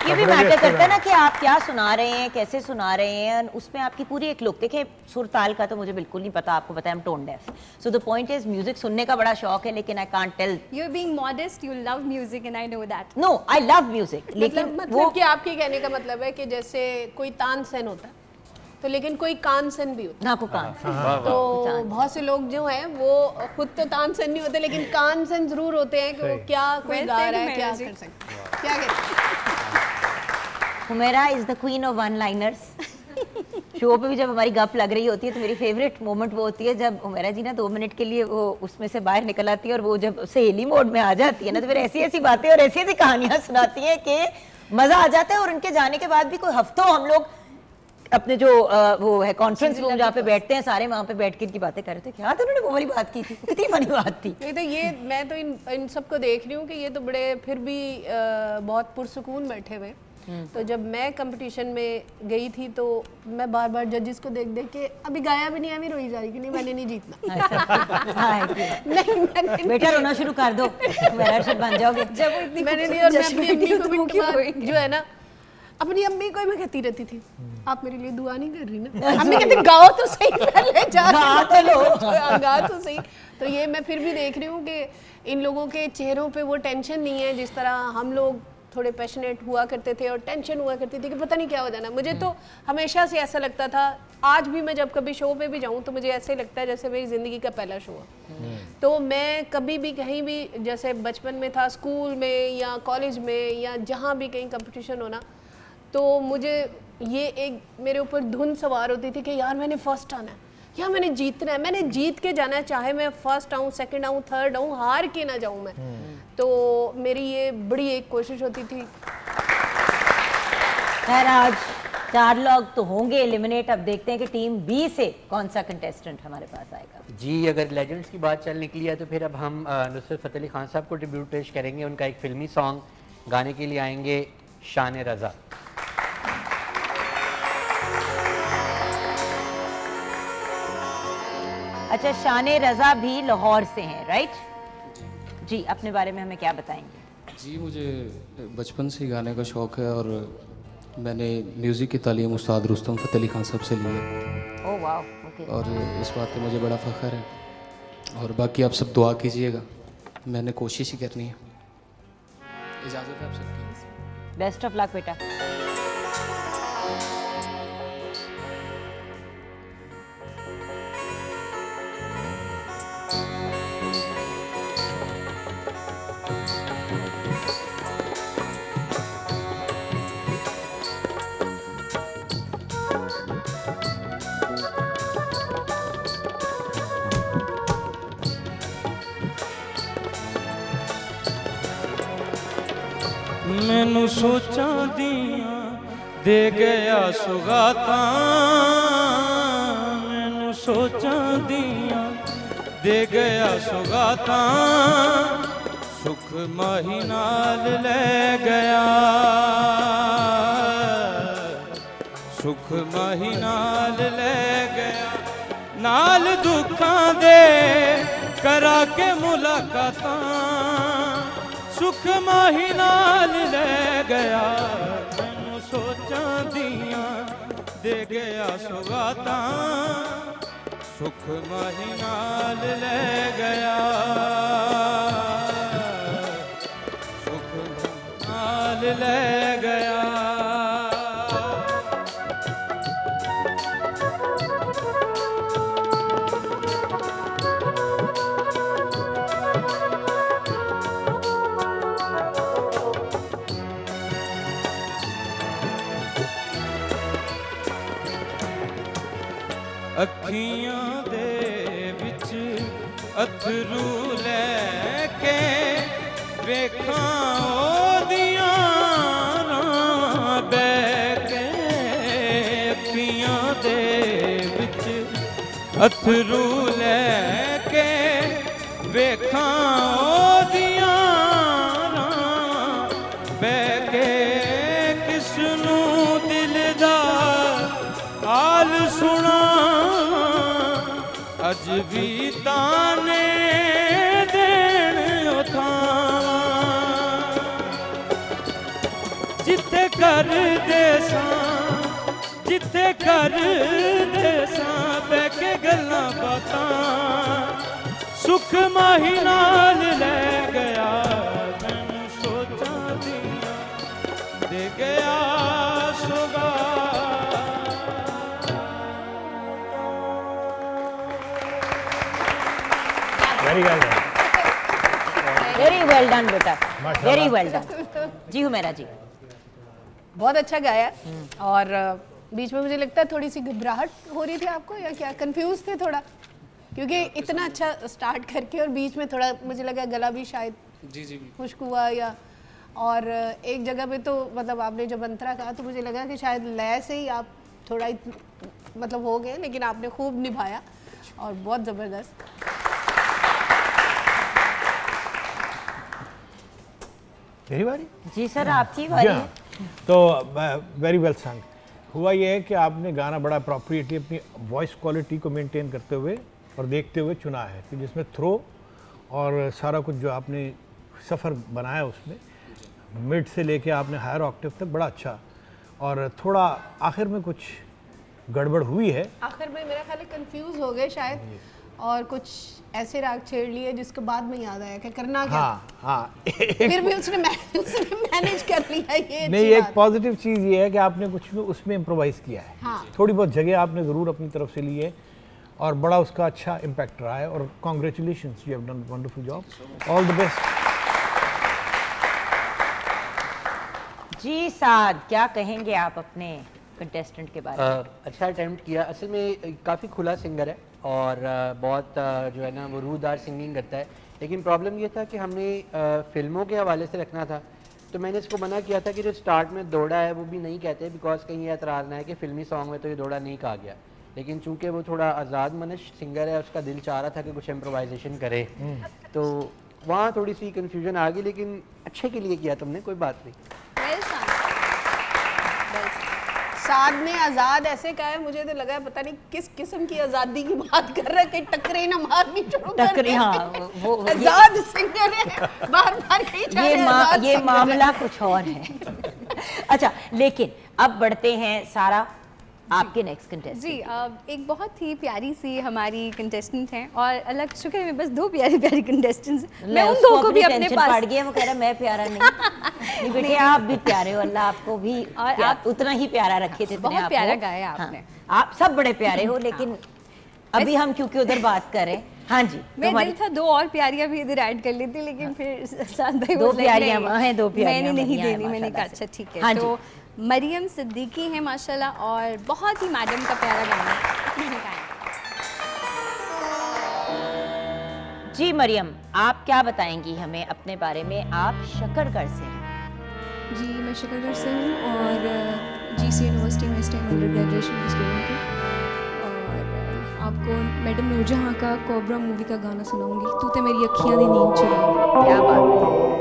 [SPEAKER 1] ये भी मैटर करता है ना कि आप क्या सुना रहे हैं, कैसे सुना रहे हैं, उसमें आपकी पूरी एक लुक। देखिए सुर ताल का तो मुझे बिल्कुल नहीं पता, आपको पता है, I'm tone deaf, so the point is music सुनने का बड़ा शौक है, लेकिन I can't tell।
[SPEAKER 2] You're being modest, you love music and I know that।
[SPEAKER 1] No, I love music, लेकिन
[SPEAKER 5] मतलब कि आपके कहने का मतलब है कि जैसे कोई तानसेन होता है, तो लेकिन कोई कानसेन भी होता है।
[SPEAKER 1] ना को कान।
[SPEAKER 5] तो बहुत से लोग जो हैं वो खुद तो तानसेन नहीं होते, लेकिन कानसेन जरूर होते हैं कि वो क्या कोई गा रहा है, क्या कर सकते, क्या कहते हैं।
[SPEAKER 1] Humaira is the queen of one-liners। Show पे भी जब हमारी गप लग रही होती है तो मेरी फेवरेट मोमेंट वो होती है जब उमेरा जी ना 2 मिनट के लिए वो उसमें से बाहर निकल आती है और वो जब सहेली मोड में आ जाती है ना तो फिर ऐसी ऐसी बातें और ऐसी ऐसी कहानियां सुनाती हैं कि मजा आ जाता है। और उनके जाने के बाद भी कोई हफ्तों हम लोग अपने जो वो है कॉन्फ्रेंस रूम जहाँ पे बैठते हैं सारे वहाँ पे बैठ के इनकी बातें कर रहे थे। क्या था उन्होंने वो वाली बात की थी, कितनी फनी बात थी।
[SPEAKER 5] नहीं तो ये मैं तो इन सबको देख रही हूँ कि ये तो बड़े फिर भी बहुत पुरसुकून बैठे हुए। तो जब मैं कंपटीशन में गई थी तो मैं बार बार जजेस को देख देख के अभी गाया भी नहीं है, रोई जा रही कि नहीं मैंने नहीं जीतना। नहीं मैंने
[SPEAKER 1] बेटा रोना शुरू कर दो, मेरा से बन जाओगे।
[SPEAKER 2] जब वो इतनी
[SPEAKER 5] मैंने नहीं, और मैं अपनी अम्मी को
[SPEAKER 2] तो
[SPEAKER 5] मिनट बाद जो है ना अपनी अम्मी को ही मैं कहती रहती थी आप मेरे लिए दुआ नहीं कर रही ना। अम्मी कहती गाओ तो सही, पहले जा गा तो सही। तो ये मैं फिर भी देख रही हूँ कि इन लोगों के चेहरों पे वो टेंशन नहीं है जिस तरह हम लोग थोड़े पैशनेट हुआ करते थे और टेंशन हुआ करती थी कि पता नहीं क्या हो जाना। मुझे तो हमेशा से ऐसा लगता था, आज भी मैं जब कभी शो पे भी जाऊँ तो मुझे ऐसे लगता है जैसे मेरी ज़िंदगी का पहला शो है। तो मैं कभी भी कहीं भी जैसे बचपन में था स्कूल में या कॉलेज में या जहाँ भी कहीं कंपटीशन होना तो मुझे ये एक मेरे ऊपर धुन सवार होती थी कि यार मैंने फर्स्ट आना है, यार मैंने जीतना है, मैंने जीत के जाना है, चाहे मैं फर्स्ट आऊँ सेकंड आऊँ थर्ड आऊँ, हार के ना जाऊँ मैं। तो मेरी ये बड़ी एक कोशिश होती थी।
[SPEAKER 1] खैर आज 4 लोग तो होंगे एलिमिनेट। अब देखते हैं कि टीम बी से कौन सा कंटेस्टेंट हमारे पास आएगा।
[SPEAKER 3] जी अगर लेजेंड्स की बात चल निकली है तो फिर अब हम नुसरत फ़तेह अली खान साहब को ट्रिब्यूट पेश करेंगे। उनका एक फिल्मी सॉन्ग गाने के लिए आएंगे शान रज़ा।
[SPEAKER 1] अच्छा, शान रज़ा भी लाहौर से हैं, राइट? जी, अपने बारे में हमें क्या बताएंगे?
[SPEAKER 9] जी मुझे बचपन से ही गाने का शौक़ है और मैंने म्यूज़िक की तालीम उस्ताद रुस्तम फ़तेह अली खान साहब से ली है।
[SPEAKER 1] ओह वाह, ओके।
[SPEAKER 9] और इस बात पे मुझे बड़ा फ़ख्र है। और बाकी आप सब दुआ कीजिएगा, मैंने कोशिश ही करनी है। इजाज़त है आप सबकी।
[SPEAKER 1] बेस्ट ऑफ लक बेटा।
[SPEAKER 4] मैनू सोचा दिया दे गया सुगाता, मैनू सोचा दिया दे गया सुगाता, सुख माही नाल ले गया, सुख माही नाल ले गया, नाल दुखां दे करा के मुलाकातां, सुख माही नाल ले गया, मैनू सोचा दिया दे गया सुगाता, सुख माही नाल ले गया, सुख नाल ले गया। अखियां दे विच अथरू लैके वेखां ओदियां नां बैके, अखियां दे विच अथरू लैके वेखां ओदियां नां बैके, किसनू दिल दा हाल सुना अज भी ताने देन उठां, जिथे कर देसां जिथे कर देसां बैके गल्लां बातां, सुख माही नाल ले गया, मैनू सोचा दिया दे गया सुगा।
[SPEAKER 6] Very well done,
[SPEAKER 1] very well done बेटा, वेरी वेल डन। जी हुमैरा जी।
[SPEAKER 5] बहुत अच्छा गाया और बीच में मुझे लगता है थोड़ी सी घबराहट हो रही थी आपको, या क्या कंफ्यूज थे थोड़ा, क्योंकि इतना अच्छा स्टार्ट करके और बीच में थोड़ा मुझे लगा गला भी शायद
[SPEAKER 9] जी
[SPEAKER 5] खुश्क हुआ, या और एक जगह पे तो मतलब आपने जब अंतरा कहा तो मुझे लगा कि शायद लय से ही आप थोड़ा मतलब हो गए, लेकिन आपने खूब निभाया और बहुत ज़बरदस्त।
[SPEAKER 6] मेरी बारी?
[SPEAKER 1] जी सर, आपकी बारी है।
[SPEAKER 6] तो वेरी वेल संग। हुआ ये है कि आपने गाना बड़ा अप्रोप्रिएटली अपनी वॉइस क्वालिटी को मेंटेन करते हुए और देखते हुए चुना है, कि जिसमें थ्रो और सारा कुछ जो आपने सफ़र बनाया उसमें मिड से लेके आपने हायर ऑक्टेव तक बड़ा अच्छा, और थोड़ा आखिर में कुछ गड़बड़ हुई है।
[SPEAKER 5] आखिर में मेरा ख्याल है कंफ्यूज हो गए शायद, और कुछ ऐसे राग छेड़ लिए जिसके बाद में याद आया कि करना क्या।
[SPEAKER 6] हाँ
[SPEAKER 5] फिर भी उसने मैनेज कर लिया। ये
[SPEAKER 6] नहीं, एक पॉजिटिव चीज़ ये है कि आपने कुछ उसमें इम्प्रोवाइज़ किया है।
[SPEAKER 5] हाँ।
[SPEAKER 6] थोड़ी बहुत जगह आपने ज़रूर अपनी तरफ से ली है और बड़ा उसका अच्छा इम्पैक्ट रहा है, और congratulations, you have done wonderful job, all the best.
[SPEAKER 1] जी साद, क्या कहेंगे आप अपने कंटेस्टेंट के बारे में?
[SPEAKER 3] अच्छा अटेम्प्ट किया। असल में काफ़ी खुला सिंगर है और बहुत जो है ना वो रूदार सिंगिंग करता है, लेकिन प्रॉब्लम ये था कि हमने फिल्मों के हवाले से रखना था, तो मैंने इसको मना किया था कि जो स्टार्ट में दौड़ा है वो भी नहीं कहते, बिकॉज कहीं ये एतराज़ ना है कि फिल्मी सॉन्ग में तो ये दौड़ा नहीं कहा गया। लेकिन चूंकि वो थोड़ा आज़ाद मनश सिंगर है, उसका दिल चाह रहा था कि कुछ इम्प्रोवाइजेशन करे, तो वहाँ थोड़ी सी कन्फ्यूजन आ गई, लेकिन अच्छे के लिए किया तुमने, कोई बात नहीं।
[SPEAKER 5] साद ने आज़ाद ऐसे कहा है, मुझे तो लगा है पता नहीं किस किस्म की आज़ादी की बात कर रहा है, कि टकरे ना मारनी शुरू कर
[SPEAKER 1] टकरे, हाँ, वो
[SPEAKER 5] आज़ाद सिंगर है, बार-बार कही जा रहे हैं
[SPEAKER 1] ये मामला कुछ और है। अच्छा, लेकिन अब बढ़ते हैं सारा आपके नेक्स्ट कंटेस्टेंट।
[SPEAKER 2] जी, एक बहुत ही प्यारी सी हमारी कंटेस्टेंट हैं, और अलग शुक्र है बस 2 प्यारी प्यारी कंटेस्टेंट्स, मैं उन 2 को भी अपने पास
[SPEAKER 1] पड़ गया। वो कह रहा मैं प्यारा नहीं बेटे, आप भी प्यारे हो, अल्लाह आपको भी और आप उतना ही प्यारा रखे थे।
[SPEAKER 2] बहुत प्यारा गाया आपने।
[SPEAKER 1] हाँ, आप सब बड़े प्यारे हो, लेकिन अभी हम क्योंकि उधर बात कर रहे हैं। हाँ जी,
[SPEAKER 2] मेरा दिल था 2 और प्यारियां भी इधर ऐड कर ली थी, लेकिन फिर साद भाई
[SPEAKER 1] 2 प्यारियां वहाँ हैं, 2 प्यारियां
[SPEAKER 2] मैंने नहीं देनी, मैंने कहा अच्छा ठीक है। तो मरियम सिद्दीकी हैं माशाल्लाह, और बहुत ही मैडम का प्यारा गाना
[SPEAKER 1] जी। मरियम, आप क्या बताएंगी हमें अपने बारे में? आप शकरगढ़ से हैं।
[SPEAKER 10] जी, मैं शकरगढ़ से हूँ और GC यूनिवर्सिटी में इस टाइम अंडर ग्रेजुएशन की स्टूडेंट हूँ, और आपको मैडम नूरजहाँ का कोबरा मूवी का गाना सुनाऊंगी, तू ते मेरी अखियाँ दी नींद चुरा।
[SPEAKER 1] क्या बात है।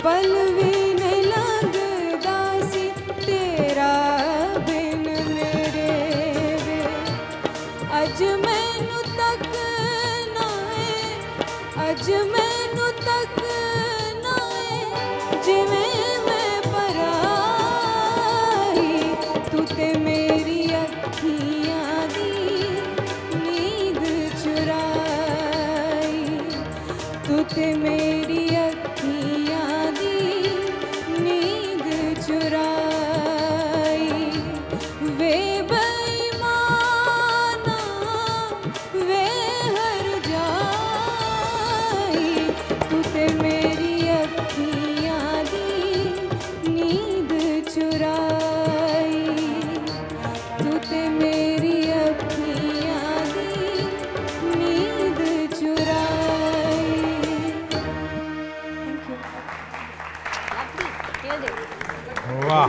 [SPEAKER 10] पल भी नहीं लगदा सी तेरा बिन मेरे वे, अज मैनू तक नाए, अज मैनू तक नाए, जिवें मैं पराई, तू ते मेरी अखियां दी नींद चुराई, तू ते मेरी अखियां दी नींद चुराई, वे बेईमाना तू ते मेरी अखियां दी नींद चुराई।
[SPEAKER 6] वाह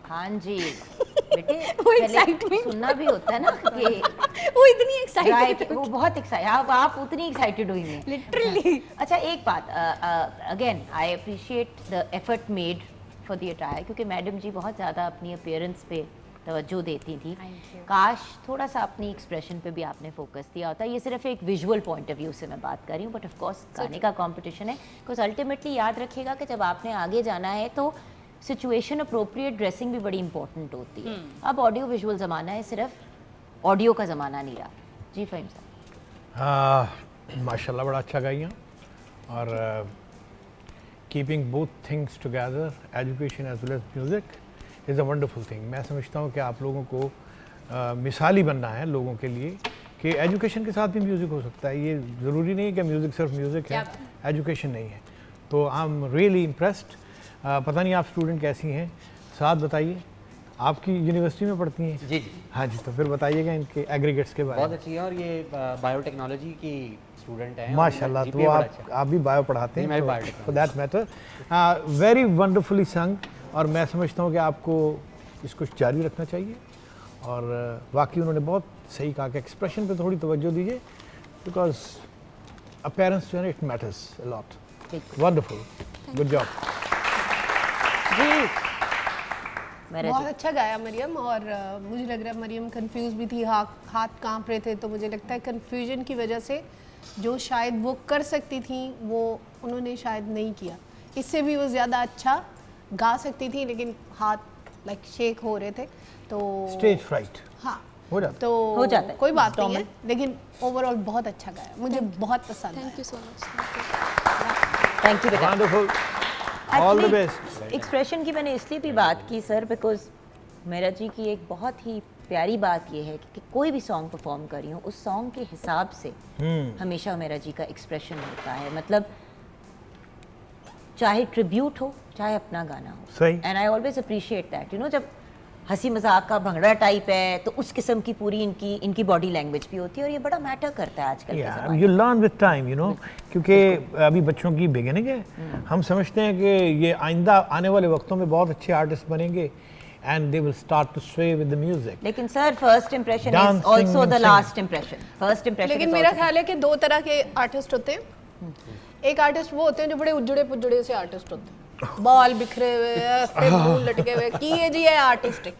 [SPEAKER 1] हाँ जी बेटे,
[SPEAKER 2] वो
[SPEAKER 1] पहले
[SPEAKER 2] excitement।
[SPEAKER 1] सुनना भी होता है ना कि
[SPEAKER 2] वो इतनी एक्साइटेड
[SPEAKER 1] Right, वो बहुत एक्साइटेड, आप उतनी एक्साइटेड हुई हैं
[SPEAKER 2] लिटरली।
[SPEAKER 1] अच्छा एक बात, again I appreciate the effort made for the attire, क्योंकि मैडम जी बहुत ज़्यादा अपनी अपीयरेंस पे तवज्जो देती थी। काश थोड़ा सा अपनी एक्सप्रेशन पे भी आपने फोकस दिया होता। ये सिर्फ एक विजुअल पॉइंट ऑफ व्यू से मैं बात कर रही हूँ, बट ऑफ कोर्स गाने का कंपटीशन है, बिकॉज अल्टीमेटली याद रखिएगा कि जब आपने आगे जाना है तो सिचुएशन अप्रोप्रिएट ड्रेसिंग भी बड़ी इंपॉर्टेंट होती है। अब ऑडियो विजुअल ज़माना है, सिर्फ ऑडियो का ज़माना नहीं रहा। जी फ़हीम साहब।
[SPEAKER 6] माशाल्लाह बड़ा अच्छा गाइयाँ, और keeping both things together, education as well as music is a wonderful thing. मैं समझता हूँ कि आप लोगों को मिसाली बनना है लोगों के लिए कि एजुकेशन के साथ भी म्यूज़िक हो सकता है। ये ज़रूरी नहीं है कि म्यूज़िक सिर्फ म्यूज़िक है, एजुकेशन नहीं है। तो आई एम रियली इम्प्रेस्ड। पता नहीं आप स्टूडेंट कैसी हैं, साथ बताइए। आपकी यूनिवर्सिटी में पढ़ती हैं?
[SPEAKER 3] जी जी।
[SPEAKER 6] हाँ जी, तो फिर बताइएगा इनके एग्रीगेट्स के बारे में।
[SPEAKER 3] बहुत अच्छी है, और ये बायोटेक्नोलॉजी की स्टूडेंट हैं।
[SPEAKER 6] माशाल्लाह, तो आप भी बायो पढ़ाते हैं, for that matter. Very wonderfully संग, और मैं समझता हूँ कि आपको इसको जारी रखना चाहिए। और वाकई उन्होंने बहुत सही कहा कि एक्सप्रेशन पे थोड़ी तवज्जो दीजिए, बिकॉज अपीयरेंस जो है it matters a lot. Wonderful, good job
[SPEAKER 1] जी।
[SPEAKER 5] बहुत अच्छा गाया मरियम, और मुझे लग रहा है मरियम कंफ्यूज भी थी, हाथ कांप रहे थे, तो मुझे लगता है कंफ्यूजन की वजह से जो शायद वो कर सकती थी वो उन्होंने शायद नहीं किया। इससे भी वो ज़्यादा अच्छा गा सकती थी, लेकिन हाथ लाइक शेक हो रहे थे, तो
[SPEAKER 6] स्टेज फ्राइट
[SPEAKER 5] हाँ
[SPEAKER 6] हो जाता
[SPEAKER 5] तो
[SPEAKER 1] हो जाता है,
[SPEAKER 5] कोई बात नहीं है, लेकिन ओवरऑल बहुत अच्छा गाया, मुझे बहुत पसंद आया।
[SPEAKER 10] Thank you so much.
[SPEAKER 1] Thank you बेटा।
[SPEAKER 6] Wonderful, all the best.
[SPEAKER 1] Expression की मैंने इसलिए भी बात की सर, बिकॉज मेरा जी की एक बहुत ही प्यारी बात यह है कि कोई भी सॉन्ग परफॉर्म कर रही हूँ, उस सॉन्ग के हिसाब से हमेशा मेरा जी का एक्सप्रेशन होता है। मतलब चाहे ट्रिब्यूट हो, चाहे अपना गाना हो,
[SPEAKER 6] सही।
[SPEAKER 1] And I always appreciate that. You know, जब हंसी मजाक का भंगड़ा टाइप है तो उस किस्म की पूरी इनकी बॉडी लैंग्वेज भी होती है, और ये बड़ा मैटर करता है आजकल के ज़माने में।
[SPEAKER 6] You learn with time, you know, क्योंकि अभी बच्चों की बिगिनिंग है। हम समझते हैं कि ये आइंदा आने वाले वक्तों में बहुत अच्छे आर्टिस्ट बनेंगे, and they will start to sway with the music.
[SPEAKER 1] लेकिन sir first impression is
[SPEAKER 6] Dancing
[SPEAKER 1] also the
[SPEAKER 6] and
[SPEAKER 1] last impression. First impression
[SPEAKER 5] लेकिन मेरा ख्याल है कि दो तरह के आर्टिस्ट होते हैं। एक आर्टिस्ट वो होते हैं जो बड़े उजड़े पुजड़े से आर्टिस्ट होते हैं, बाल बिखरे हुए, ऐसे फूल लटके हुए, की ये जी है आर्टिस्टिक,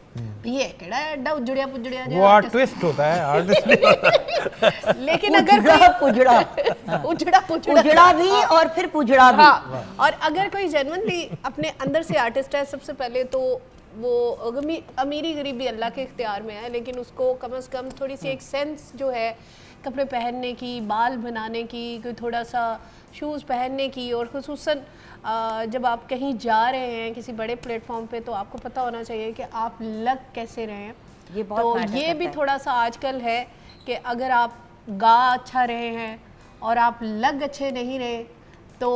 [SPEAKER 5] ये केड़ा है एडा उजड़िया पुजड़िया
[SPEAKER 6] वो आर्टिस्ट होता है, आर्टिस्ट नहीं होता।
[SPEAKER 5] लेकिन अगर
[SPEAKER 1] पुजड़ा उजड़ा भी और फिर पुजड़ा भी।
[SPEAKER 5] हाँ, और अगर कोई जेन्युइनली अपने अंदर से आर्टिस्ट है, सबसे पहले तो वो अमीरी गरीबी अल्लाह के इख्तियार में है, लेकिन उसको कम से कम थोड़ी सी एक सेंस जो है कपड़े पहनने की, बाल बनाने की, कोई थोड़ा सा शूज़ पहनने की, और ख़ुसूसन जब आप कहीं जा रहे हैं किसी बड़े प्लेटफॉर्म पे, तो आपको पता होना चाहिए कि आप लग कैसे रहे हैं।
[SPEAKER 1] ये बहुत
[SPEAKER 5] तो ये भी थोड़ा सा आजकल है कि अगर आप गा अच्छा रहे हैं और आप लग अच्छे नहीं रहे, तो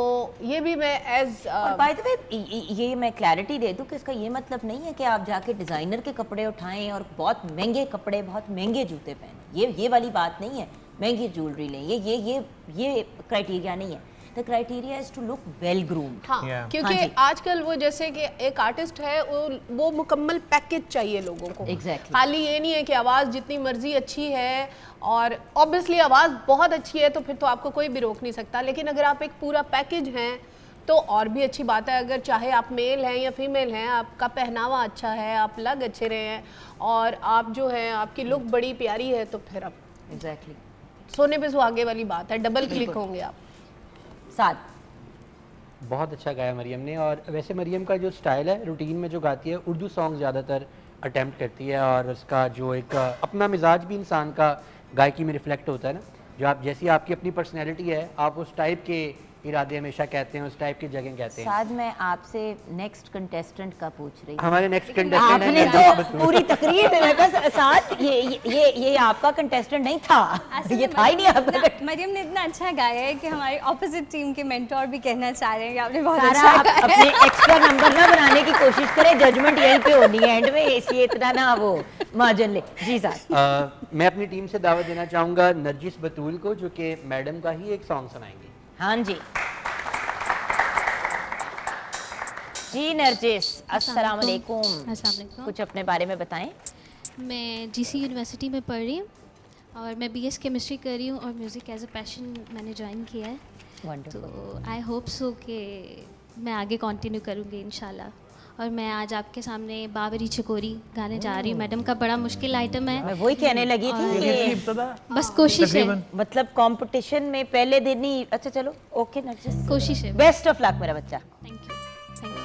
[SPEAKER 5] ये भी मैं एज
[SPEAKER 1] और बाय द वे ये मैं क्लैरिटी दे दूं कि इसका ये मतलब नहीं है कि आप जाके डिज़ाइनर के कपड़े उठाएं और बहुत महंगे कपड़े, बहुत महंगे जूते पहनें। ये वाली बात नहीं है, महंगी ज्वेलरी लें, ये क्राइटेरिया नहीं है। The criteria is to look well groomed.
[SPEAKER 5] हाँ, क्योंकि आजकल वो जैसे कि एक आर्टिस्ट है, वो मुकम्मल पैकेज चाहिए लोगों को।
[SPEAKER 1] Exactly.
[SPEAKER 5] खाली ये नहीं है कि आवाज़ जितनी मर्जी अच्छी है, और ऑब्वियसली आवाज़ बहुत अच्छी है तो फिर तो आपको कोई भी रोक नहीं सकता, लेकिन अगर आप एक पूरा पैकेज हैं तो और भी अच्छी बात है। अगर चाहे आप मेल हैं या फीमेल हैं, आपका पहनावा अच्छा है, आप लग अच्छे रहे हैं, और आप जो है आपकी लुक बड़ी प्यारी है, तो फिर आप
[SPEAKER 1] एग्जैक्टली
[SPEAKER 5] सोने पे सुहागे वाली बात है, डबल क्लिक होंगे आप।
[SPEAKER 1] साथ
[SPEAKER 3] बहुत अच्छा गाया मरियम ने। और वैसे मरियम का जो स्टाइल है, रूटीन में जो गाती है, उर्दू सॉन्ग ज़्यादातर अटेम्प्ट करती है, और उसका जो एक अपना मिजाज भी इंसान का गायकी में रिफ्लेक्ट होता है ना। जो आप जैसी आपकी अपनी पर्सनैलिटी है, आप उस टाइप के इरादे हमेशा कहते हैं, उस टाइप की जगह कहते हैं।
[SPEAKER 1] साथ मैं आपसे नेक्स्ट कंटेस्टेंट का पूछ रही हूँ।
[SPEAKER 3] हमारे नेक्स्ट कंटेस्टेंट
[SPEAKER 1] आपने तो पूरी तकरीर में कहा साथ ये आपका कंटेस्टेंट नहीं था, ये था ही नहीं आपका।
[SPEAKER 2] मरियम ने इतना अच्छा गाया है कि हमारे ऑपोजिट टीम के मेंटोर भी कहना चाह रहे हैं कि आपने बहुत
[SPEAKER 1] सारा
[SPEAKER 2] अच्छा
[SPEAKER 1] आप अपने एक्स्ट्रा नंबर ना बनाने की कोशिश करें, जजमेंट यहीं पे होनी है एंड में, इसलिए इतना ना वो मार्जिन ले। जी साहब,
[SPEAKER 3] मैं अपनी टीम से दावत देना चाहूँगा नरजिस बतूल को, जो कि मैडम का ही एक सॉन्ग सुनाएंगी।
[SPEAKER 1] हाँ जी जी नरजिस, अस्सलाम वालेकुम। कुछ अपने बारे में बताएं।
[SPEAKER 10] मैं जीसी यूनिवर्सिटी में पढ़ रही हूँ और मैं बीएस केमिस्ट्री कर रही हूँ और म्यूज़िक एज अ पैशन मैंने ज्वाइन किया है। तो आई होप सो कि मैं आगे कंटिन्यू करूँगी इंशाल्लाह। और मैं आज आपके सामने बाबरी चकोरी गाने जा रही हूँ। मैडम का बड़ा मुश्किल आइटम है,
[SPEAKER 1] मैं वही कहने लगी थी कि
[SPEAKER 10] बस कोशिश है,
[SPEAKER 1] मतलब कंपटीशन में पहले दिन ही। अच्छा चलो, ओके नरजिस,
[SPEAKER 10] कोशिश है।
[SPEAKER 1] बेस्ट ऑफ लक मेरा बच्चा।
[SPEAKER 10] Thank you, thank you.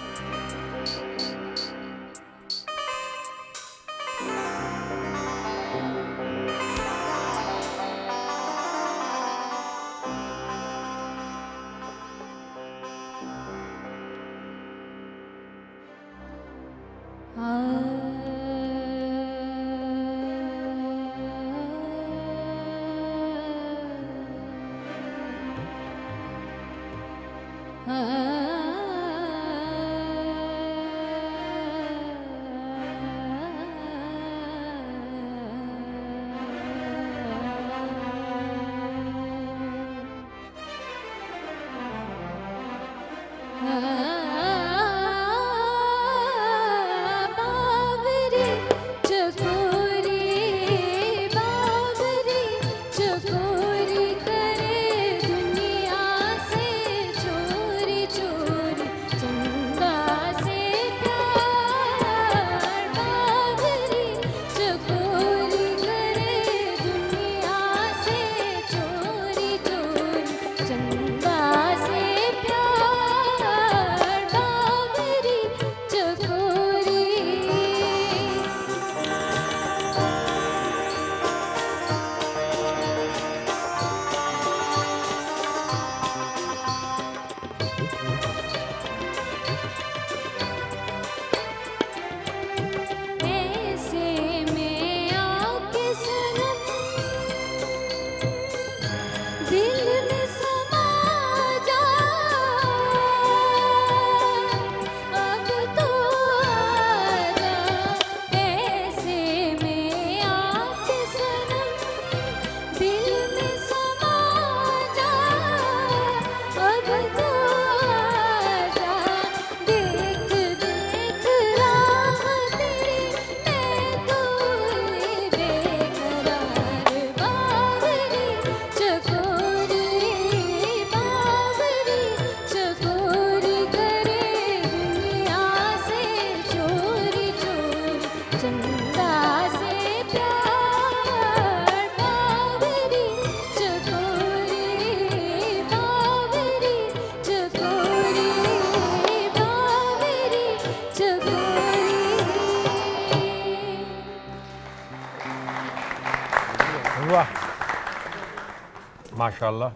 [SPEAKER 6] माशाल्लाह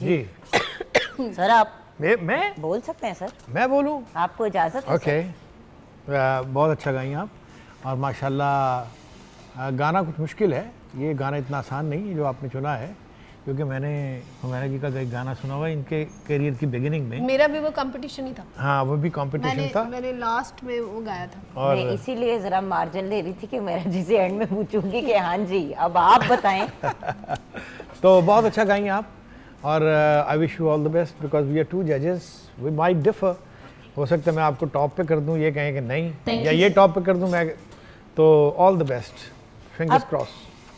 [SPEAKER 6] जी।
[SPEAKER 1] सर आप
[SPEAKER 6] मैं
[SPEAKER 1] बोल सकते हैं सर?
[SPEAKER 6] मैं बोलूं?
[SPEAKER 1] आपको इजाज़त है?
[SPEAKER 6] ओके, बहुत अच्छा गाई आप, और माशाल्लाह गाना कुछ मुश्किल है, ये गाना इतना आसान नहीं है जो आपने चुना है, क्योंकि मैंने हुमैरा जी का एक गाना सुना हुआ इनके करियर की बिगिनिंग में।
[SPEAKER 5] मेरा भी वो कंपटीशन ही था।
[SPEAKER 6] हाँ, वो भी कंपटीशन था।
[SPEAKER 5] मैंने लास्ट में वो गाया था।
[SPEAKER 6] और
[SPEAKER 1] मैं इसीलिए ज़रा मार्जिन ले रही थी कि मेरा जिसे एंड में पूछूंगी कि हाँ जी अब आप बताएं।
[SPEAKER 6] तो बहुत अच्छा गाएंगे आप, और I wish you all the best, because we are two जजेस, वी माइट डिफर। हो सकता है मैं आपको टॉप पे कर दूं, ये कहें कि नहीं, या ये टॉप पे कर दूं मैं, तो all the best, fingers cross.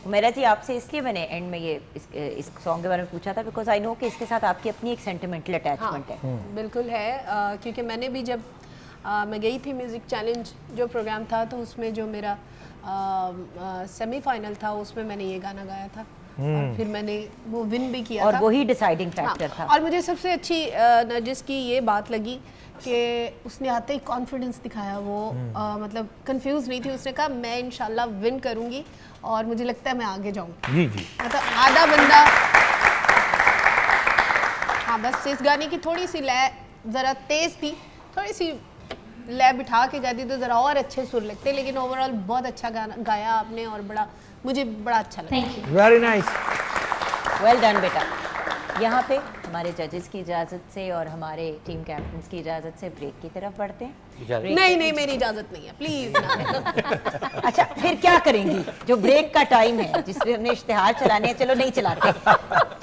[SPEAKER 1] मेरा जी आपसे इसलिए मैंने एंड में ये इस सॉन्ग के बारे में पूछा था, बिकॉज आई नो कि इसके साथ आपकी अपनी एक सेंटिमेंटल अटैचमेंट है।
[SPEAKER 5] बिल्कुल है, क्योंकि मैंने भी जब मैं गई थी म्यूज़िक चैलेंज जो प्रोग्राम था, तो उसमें जो मेरा सेमीफाइनल था उसमें मैंने ये गाना गाया था, और फिर मैंने वो विन भी किया
[SPEAKER 1] और
[SPEAKER 5] था,
[SPEAKER 1] वही डिसाइडिंग फैक्टर था।
[SPEAKER 5] और मुझे सबसे अच्छी नरजिस की ये बात लगी कि उसने आते ही कॉन्फिडेंस दिखाया, वो मतलब कंफ्यूज नहीं थी, उसने कहा मैं इंशाल्लाह विन करूंगी और मुझे लगता है मैं आगे जाऊंगी।
[SPEAKER 6] जी जी,
[SPEAKER 5] मतलब हाँ बस इस गाने की थोड़ी सी लय ज़रा तेज़ थी, थोड़ी सी लय बिठा के जाती तो ज़रा और अच्छे सुर लगते, लेकिन ओवरऑल बहुत अच्छा गाना गाया आपने और मुझे बड़ा अच्छा लगा।
[SPEAKER 6] वेरी नाइस,
[SPEAKER 1] वेल डन बेटा। यहाँ पे हमारे जजेस की इजाज़त से और हमारे टीम कैप्टन्स की इजाज़त से ब्रेक की तरफ बढ़ते हैं।
[SPEAKER 5] नहीं मेरी इजाज़त नहीं है, प्लीज़।
[SPEAKER 1] अच्छा फिर क्या करेंगी, जो ब्रेक का टाइम है जिसमें हमने इश्तिहार चलाने हैं, चलो नहीं चलाते,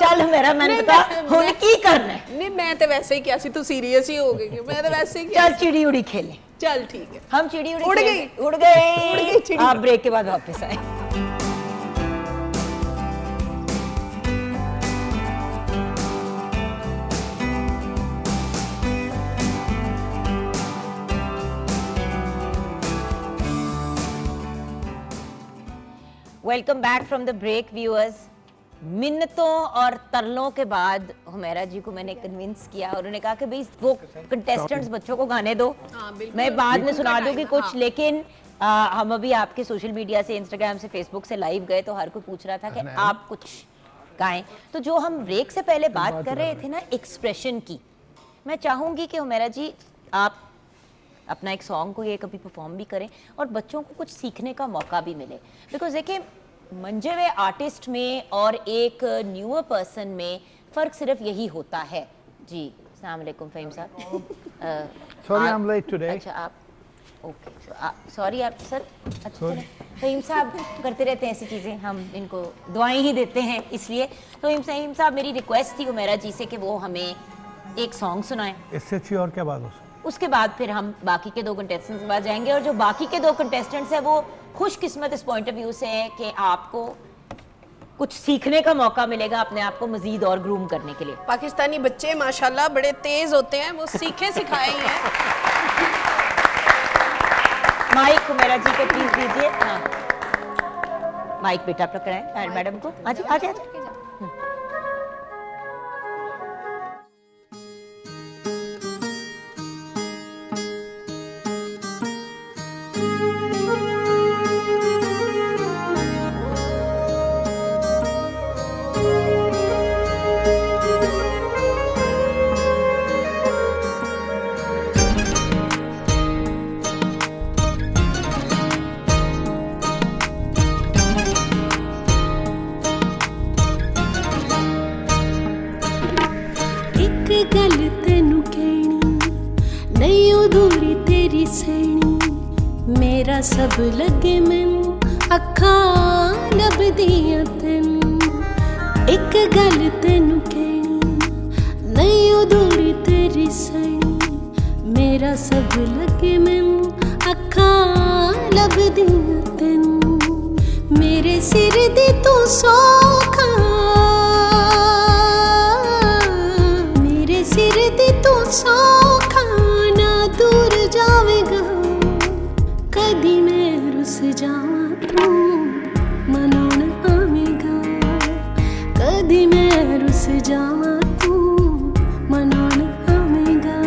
[SPEAKER 1] चल मेरा मैंने बता हुन की करना है।
[SPEAKER 5] नहीं मैं तो वैसे ही क्या सी, तू सीरियस ही हो गई, मैं तो वैसे ही
[SPEAKER 1] चल चिड़ी उड़ी खेलें।
[SPEAKER 5] चल ठीक है,
[SPEAKER 1] हम चिड़ी
[SPEAKER 5] उड़ गई
[SPEAKER 1] उड़ गई। आप ब्रेक के बाद वापस आए। Welcome back from the break viewers. मिन्नतों और तरलों के बाद हुमैरा जी को मैंने कन्विंस किया और उन्होंने कहा कि भाई वो कंटेस्टेंट्स बच्चों को गाने दो, मैं बाद में सुना दूंगी कुछ, लेकिन हम अभी आपके सोशल मीडिया से, इंस्टाग्राम से, फेसबुक से लाइव गए तो हर कोई पूछ रहा था कि आप कुछ गाएं। तो जो हम ब्रेक से पहले बात कर रहे थे ना एक्सप्रेशन की, मैं चाहूँगी कि हुमैरा जी आप अपना एक सॉन्ग को ये कभी परफॉर्म भी करें और बच्चों को कुछ सीखने का मौका भी मिले। बिकॉज देखिए मंजे हुए आर्टिस्ट में और एक न्यूअर पर्सन में फ़र्क सिर्फ यही होता है। जी अस्सलाम वालेकुम फ़हीम साहब।
[SPEAKER 6] Sorry I am late today.
[SPEAKER 1] अच्छा आप ओके, सॉरी आप सर। अच्छा फ़हीम साहब करते रहते हैं ऐसी चीज़ें, हम इनको दुआएं ही देते हैं इसलिए। तो फ़हीम साहब मेरी रिक्वेस्ट थी हुमैरा जी से कि वो हमें एक सॉन्ग सुनाएं।
[SPEAKER 6] इससे अच्छी और क्या बात हो सकती?
[SPEAKER 1] उसके बाद फिर हम बाकी के दो कंटेस्टेंट्स के पास जाएंगे, और जो बाकी के दो कंटेस्टेंट्स हैं वो खुशकिस्मत इस पॉइंट ऑफ व्यू से है कि आपको कुछ सीखने का मौका मिलेगा अपने आप को मजीद और ग्रूम करने के लिए।
[SPEAKER 5] पाकिस्तानी बच्चे माशाल्लाह बड़े तेज होते हैं, वो सीखे सिखाए ही हैं।
[SPEAKER 1] माइक हुमैरा जी को प्लीज दीजिए। हाँ माइक बेटा पकड़ाएं मैडम को। हाँ जी आजा आजा।
[SPEAKER 11] सब लगे मैनू अखां लभदियां तैनू, एक गल तैनू कहनी नहीं अधूरी तेरी सैनी, मेरा सब लगे मैनू अखां लभदियां तैनू, मेरे सिर दी तू सौखा, मेरे सिर दी तू सौखा, ना दूर जावेगा कदी मैं रुस जावां तू मनाउण आवेगा, कदी मैं रुस जावां तू मनाउण आवेगा।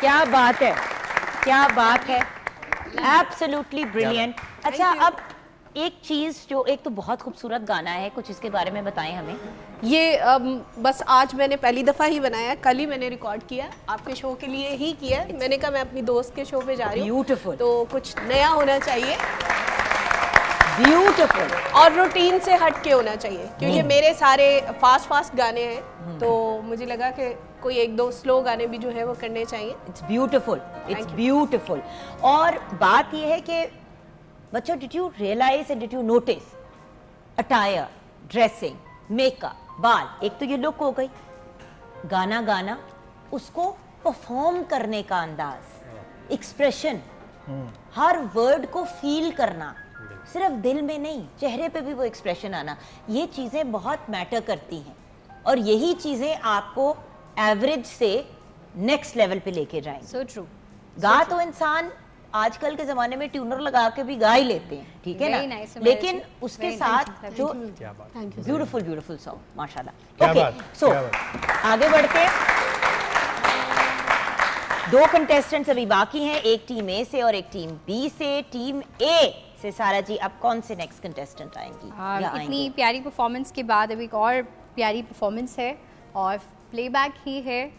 [SPEAKER 1] क्या बात है, क्या बात है, एब्सोल्युटली ब्रिलियंट। अच्छा, अब एक चीज़ जो, एक तो बहुत खूबसूरत गाना है, कुछ इसके बारे में बताएं हमें।
[SPEAKER 5] ये बस आज मैंने पहली दफ़ा ही बनाया, कल ही मैंने रिकॉर्ड किया, आपके शो के लिए ही किया। मैंने कहा मैं अपनी दोस्त के शो पे जा रही हूँ,
[SPEAKER 1] ब्यूटीफुल,
[SPEAKER 5] तो कुछ नया होना चाहिए,
[SPEAKER 1] ब्यूटीफुल,
[SPEAKER 5] और रूटीन से हट के होना चाहिए, क्योंकि मेरे सारे फास्ट गाने हैं, तो मुझे लगा कि कोई एक दो स्लो गाने भी जो है वो करने चाहिए।
[SPEAKER 1] It's beautiful, it's beautiful. और बात ये है कि बच्चों, did you realise and did you notice attire, dressing, makeup, बाल, एक तो ये लुक हो गई, गाना गाना, उसको परफॉर्म करने का अंदाज, एक्सप्रेशन, हर वर्ड को फील करना, सिर्फ दिल में नहीं, चेहरे पे भी वो एक्सप्रेशन आना, ये चीज़ें बहुत मैटर करती हैं, और यही चीज़ें आपको एवरेज से नेक्स्ट लेवल पे लेके जाएंगे।
[SPEAKER 2] So true.
[SPEAKER 1] गा तो इंसान आजकल के ज़माने में ट्यूनर लगा के भी गा ही लेते हैं, ठीक है
[SPEAKER 2] Very
[SPEAKER 1] ना,
[SPEAKER 2] nice,
[SPEAKER 1] लेकिन
[SPEAKER 2] very
[SPEAKER 1] उसके
[SPEAKER 2] nice,
[SPEAKER 1] साथ
[SPEAKER 2] very
[SPEAKER 1] जो ब्यूटीफुल ब्यूटीफुल सॉन्ग, माशाल्लाह। ओके, सो आगे बढ़ते हैं। 2 कंटेस्टेंट्स अभी बाकी हैं, एक टीम ए से और एक टीम बी से। टीम ए से सारा जी, अब कौन से नेक्स्ट कंटेस्टेंट आएंगी या
[SPEAKER 2] इतनी
[SPEAKER 1] आएंगे?
[SPEAKER 2] प्यारी परफॉर्मेंस के बाद अब एक और प्यारी परफॉर्मेंस है, और प्लेबैक ही है,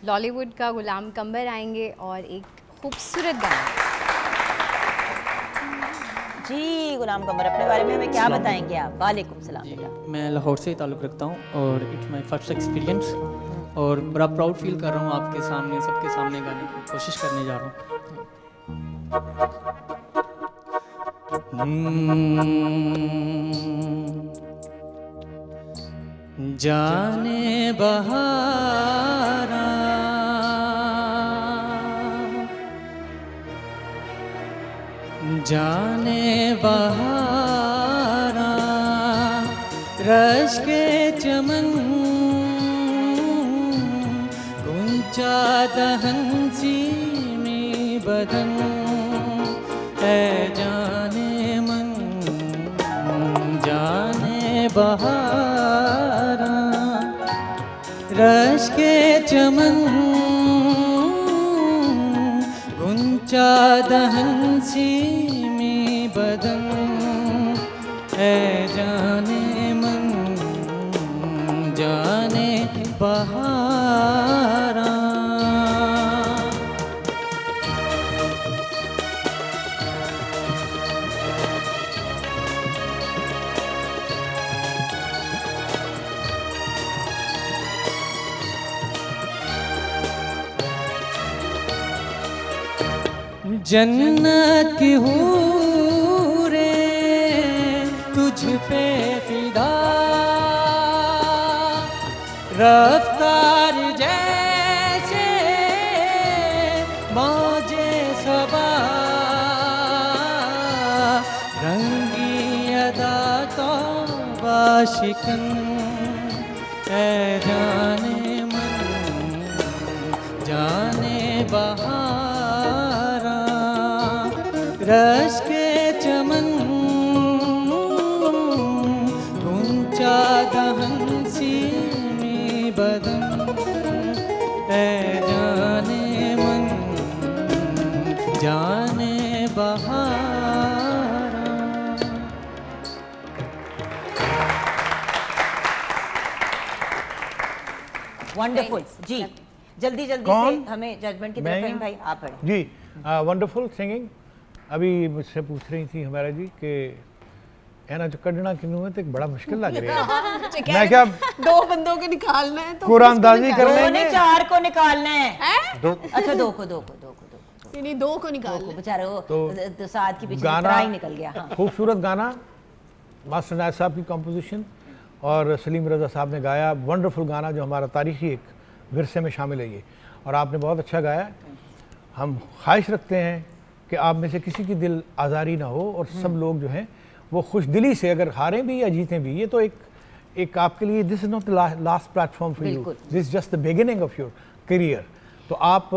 [SPEAKER 2] लॉलीवुड का गुलाम कंबर आएंगे और एक खूबसूरत गाना।
[SPEAKER 1] जी गुलाम कमर, अपने बारे में हमें क्या बताएंगे आप? वालेकुम सलाम बेटा।
[SPEAKER 12] मैं लाहौर से ताल्लुक़ रखता हूँ और इट्स माय फर्स्ट एक्सपीरियंस, और बड़ा प्राउड फील कर रहा हूँ आपके सामने, सबके सामने गाने की कोशिश करने जा रहा हूँ। जाने बहारा जाने बहारा रश के चमन गुंचा दहन सी में बदन है जाने मन जाने बहारा रश के चमन गुंचा दहन सी में बदन है जाने मन जाने बहारा। जन्नत की हूरें तुझ पे फिदा, रफ्तार जैसे मौजे सबा, रंगी अदा तौबा शिकन है जाने मन जाने बहारा रश के चमन गुंचा दहन सी में बदन है जाने मन जाने बहारा।
[SPEAKER 1] वंडरफुल जी, जल्दी जल्दी से हमें जजमेंट की तरफ करें भाई, आप पढ़ें
[SPEAKER 6] जी। Wonderful singing. अभी मुझसे पूछ रही थी हमारा जी कि एना जो कढ़ना किनू है तो एक बड़ा मुश्किल लग रहा है। मैं क्या
[SPEAKER 5] 2 बंदों को निकालना है तो
[SPEAKER 6] कुरानदाजी कर
[SPEAKER 1] लेंगे, 2 ने 4 को निकालना है।
[SPEAKER 6] 2
[SPEAKER 1] अच्छा 2 को
[SPEAKER 5] नहीं 2 को निकालना
[SPEAKER 1] बेचारे वो तो साथ के पीछे गाना ही निकल गया। हाँ।
[SPEAKER 6] खूबसूरत गाना, मास्टर नायक साहब की कंपोजिशन और सलीम रज़ा साहब ने गाया। वंडरफुल गाना जो हमारा तारीखी एक विरसे में शामिल है ये, और आपने बहुत अच्छा गाया। हम ख्वाहिश रखते हैं कि आप में से किसी की दिल आज़ारी ना हो और सब लोग जो हैं वो खुश दिली से, अगर हारें भी या जीतें भी, ये तो एक आपके लिए this is not the last platform for you, this just the beginning of your career. तो आप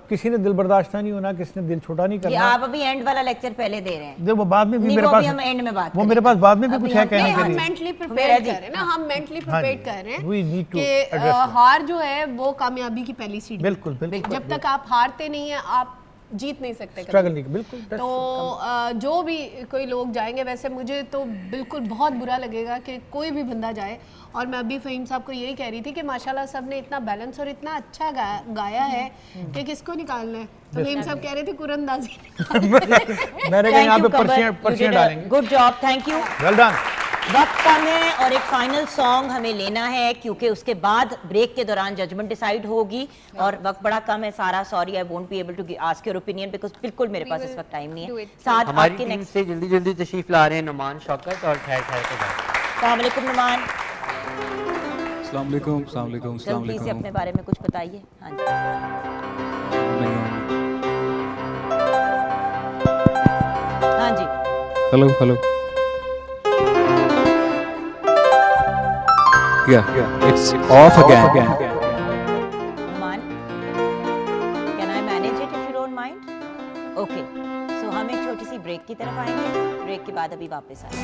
[SPEAKER 6] किसी ने दिल बर्दाश्ता नहीं होना, किसी ने दिल छोटा नहीं करना।
[SPEAKER 1] आप अभी एंड वाला लेक्चर पहले दे रहे हैं,
[SPEAKER 6] वो बाद में भी मेरे
[SPEAKER 1] वो
[SPEAKER 6] पास
[SPEAKER 1] भी हम एंड में बात
[SPEAKER 6] वो मेरे पास बाद में भी कुछ है कहने के
[SPEAKER 5] हम
[SPEAKER 6] लिए।
[SPEAKER 5] मेंटली प्रिपेयर कर रहे हैं ना, हम मेंटली प्रिपेयर कर रहे
[SPEAKER 6] We need
[SPEAKER 5] हैं
[SPEAKER 6] to
[SPEAKER 5] कि
[SPEAKER 6] address
[SPEAKER 5] हार जो है वो कामयाबी की पहली सीढ़ी।
[SPEAKER 6] बिल्कुल बिल्कुल।
[SPEAKER 5] जब तक आप हारते नहीं है आप जीत नहीं सकते,
[SPEAKER 6] स्ट्रगल नहीं, बिल्कुल।
[SPEAKER 5] तो जो भी कोई लोग जाएंगे, वैसे मुझे तो बिल्कुल बहुत बुरा लगेगा कि कोई भी बंदा जाए। और मैं अभी फ़हीम साहब को यही कह रही थी कि माशाल्लाह सब ने इतना बैलेंस और इतना अच्छा गाया है कि किसको निकालना है। तो फ़हीम साहब कह रहे थे कुरंदाजी
[SPEAKER 6] मैंने कहा यहाँ पे पर्चियाँ डालेंगे।
[SPEAKER 1] Good job, thank you,
[SPEAKER 6] well done.
[SPEAKER 1] वक्त कम है और एक फाइनल सॉन्ग हमें लेना है क्योंकि उसके बाद ब्रेक के दौरान जजमेंट डिसाइड होगी और वक्त बड़ा कम है। सारा sorry, I won't be able to ask your opinion because बिल्कुल मेरे पास इस वक्त टाइम नहीं है। साथ
[SPEAKER 3] हमारी
[SPEAKER 1] आपके
[SPEAKER 3] टीम
[SPEAKER 1] नेक्स्ट
[SPEAKER 3] से जल्दी तशरीफ ला रहे हैं नुमान शौकत और ठहर के बाद।
[SPEAKER 1] अस्सलाम वालेकुम नुमान,
[SPEAKER 7] अस्सलाम वालेकुम। अस्सलाम वालेकुम। अस्सलाम
[SPEAKER 1] जल्दी से
[SPEAKER 7] वालेकुम।
[SPEAKER 1] अपने बारे में कुछ बताइए। हाँ जी, हाँ जी।
[SPEAKER 7] Hello hello. Yeah, it's off again.
[SPEAKER 1] Numan, can I manage it if you don't mind? Okay, so हम एक छोटी सी ब्रेक की तरफ आएंगे, ब्रेक के बाद अभी वापस आएंगे।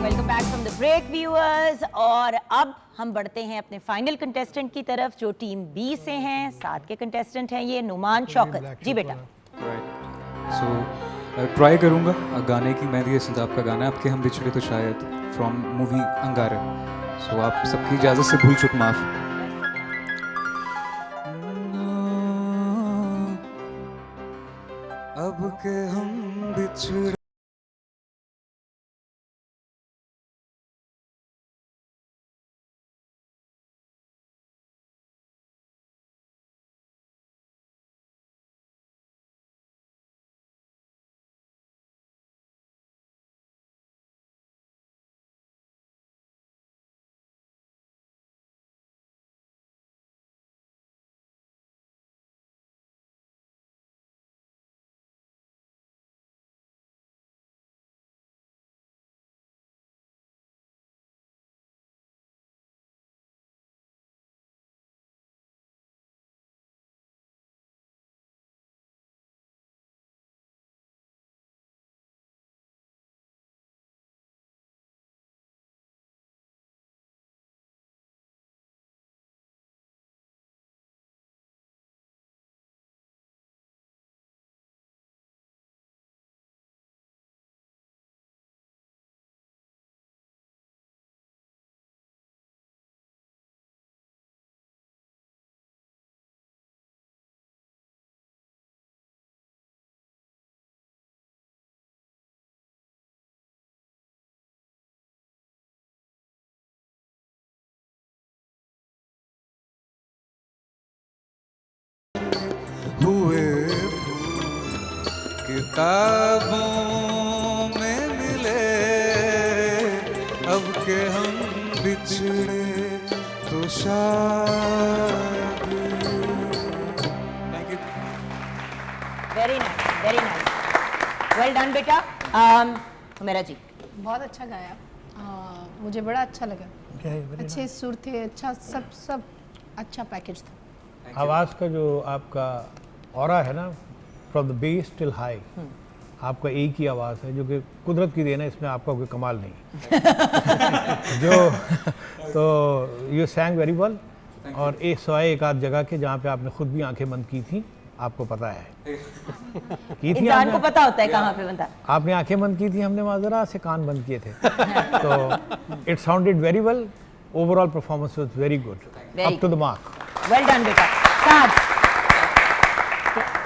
[SPEAKER 1] Welcome back from the break viewers, और अब हम बढ़ते हैं अपने फाइनल कंटेस्टेंट की तरफ जो टीम बी से हैं। साथ के कंटेस्टेंट हैं ये नुमान शौकत जी। बेटा
[SPEAKER 7] सो ट्राई करूँगा गाने की। मेहदी हसन साहब का गाना है आपके हम बिछड़े तो शायद, फ्रॉम मूवी अंगारा। सो आप सबकी इजाज़त से भूल चुक माफ़। अब के हम बिछड़े हुए किताबों में मिले, अब के हम बिछड़े तो शायद। Thank you.
[SPEAKER 1] Very nice, very nice, well done बेटा। मेरा जी
[SPEAKER 5] बहुत अच्छा गाया, मुझे बड़ा अच्छा लगा। अच्छे सुर थे, अच्छा सब अच्छा पैकेज था।
[SPEAKER 6] आवाज़ का जो आपका ऑरा है ना, from the base till high, आपका एक ही आवाज़ है जो कि कुदरत की देन है, इसमें आपका कोई कमाल नहीं जो तो यू सैंग वेरी वेल। और एक सवाए एक आध जगह के जहाँ पे आपने खुद भी आंखें बंद की थी, आपको पता है की थी,
[SPEAKER 1] इंसान को पता होता है कहाँ पे बनता।
[SPEAKER 6] आपने आंखें बंद की थी, हमने माजरा से कान बंद किए थे तो it sounded very well. Overall performance was very good, up to the mark.
[SPEAKER 1] Well done बेटा।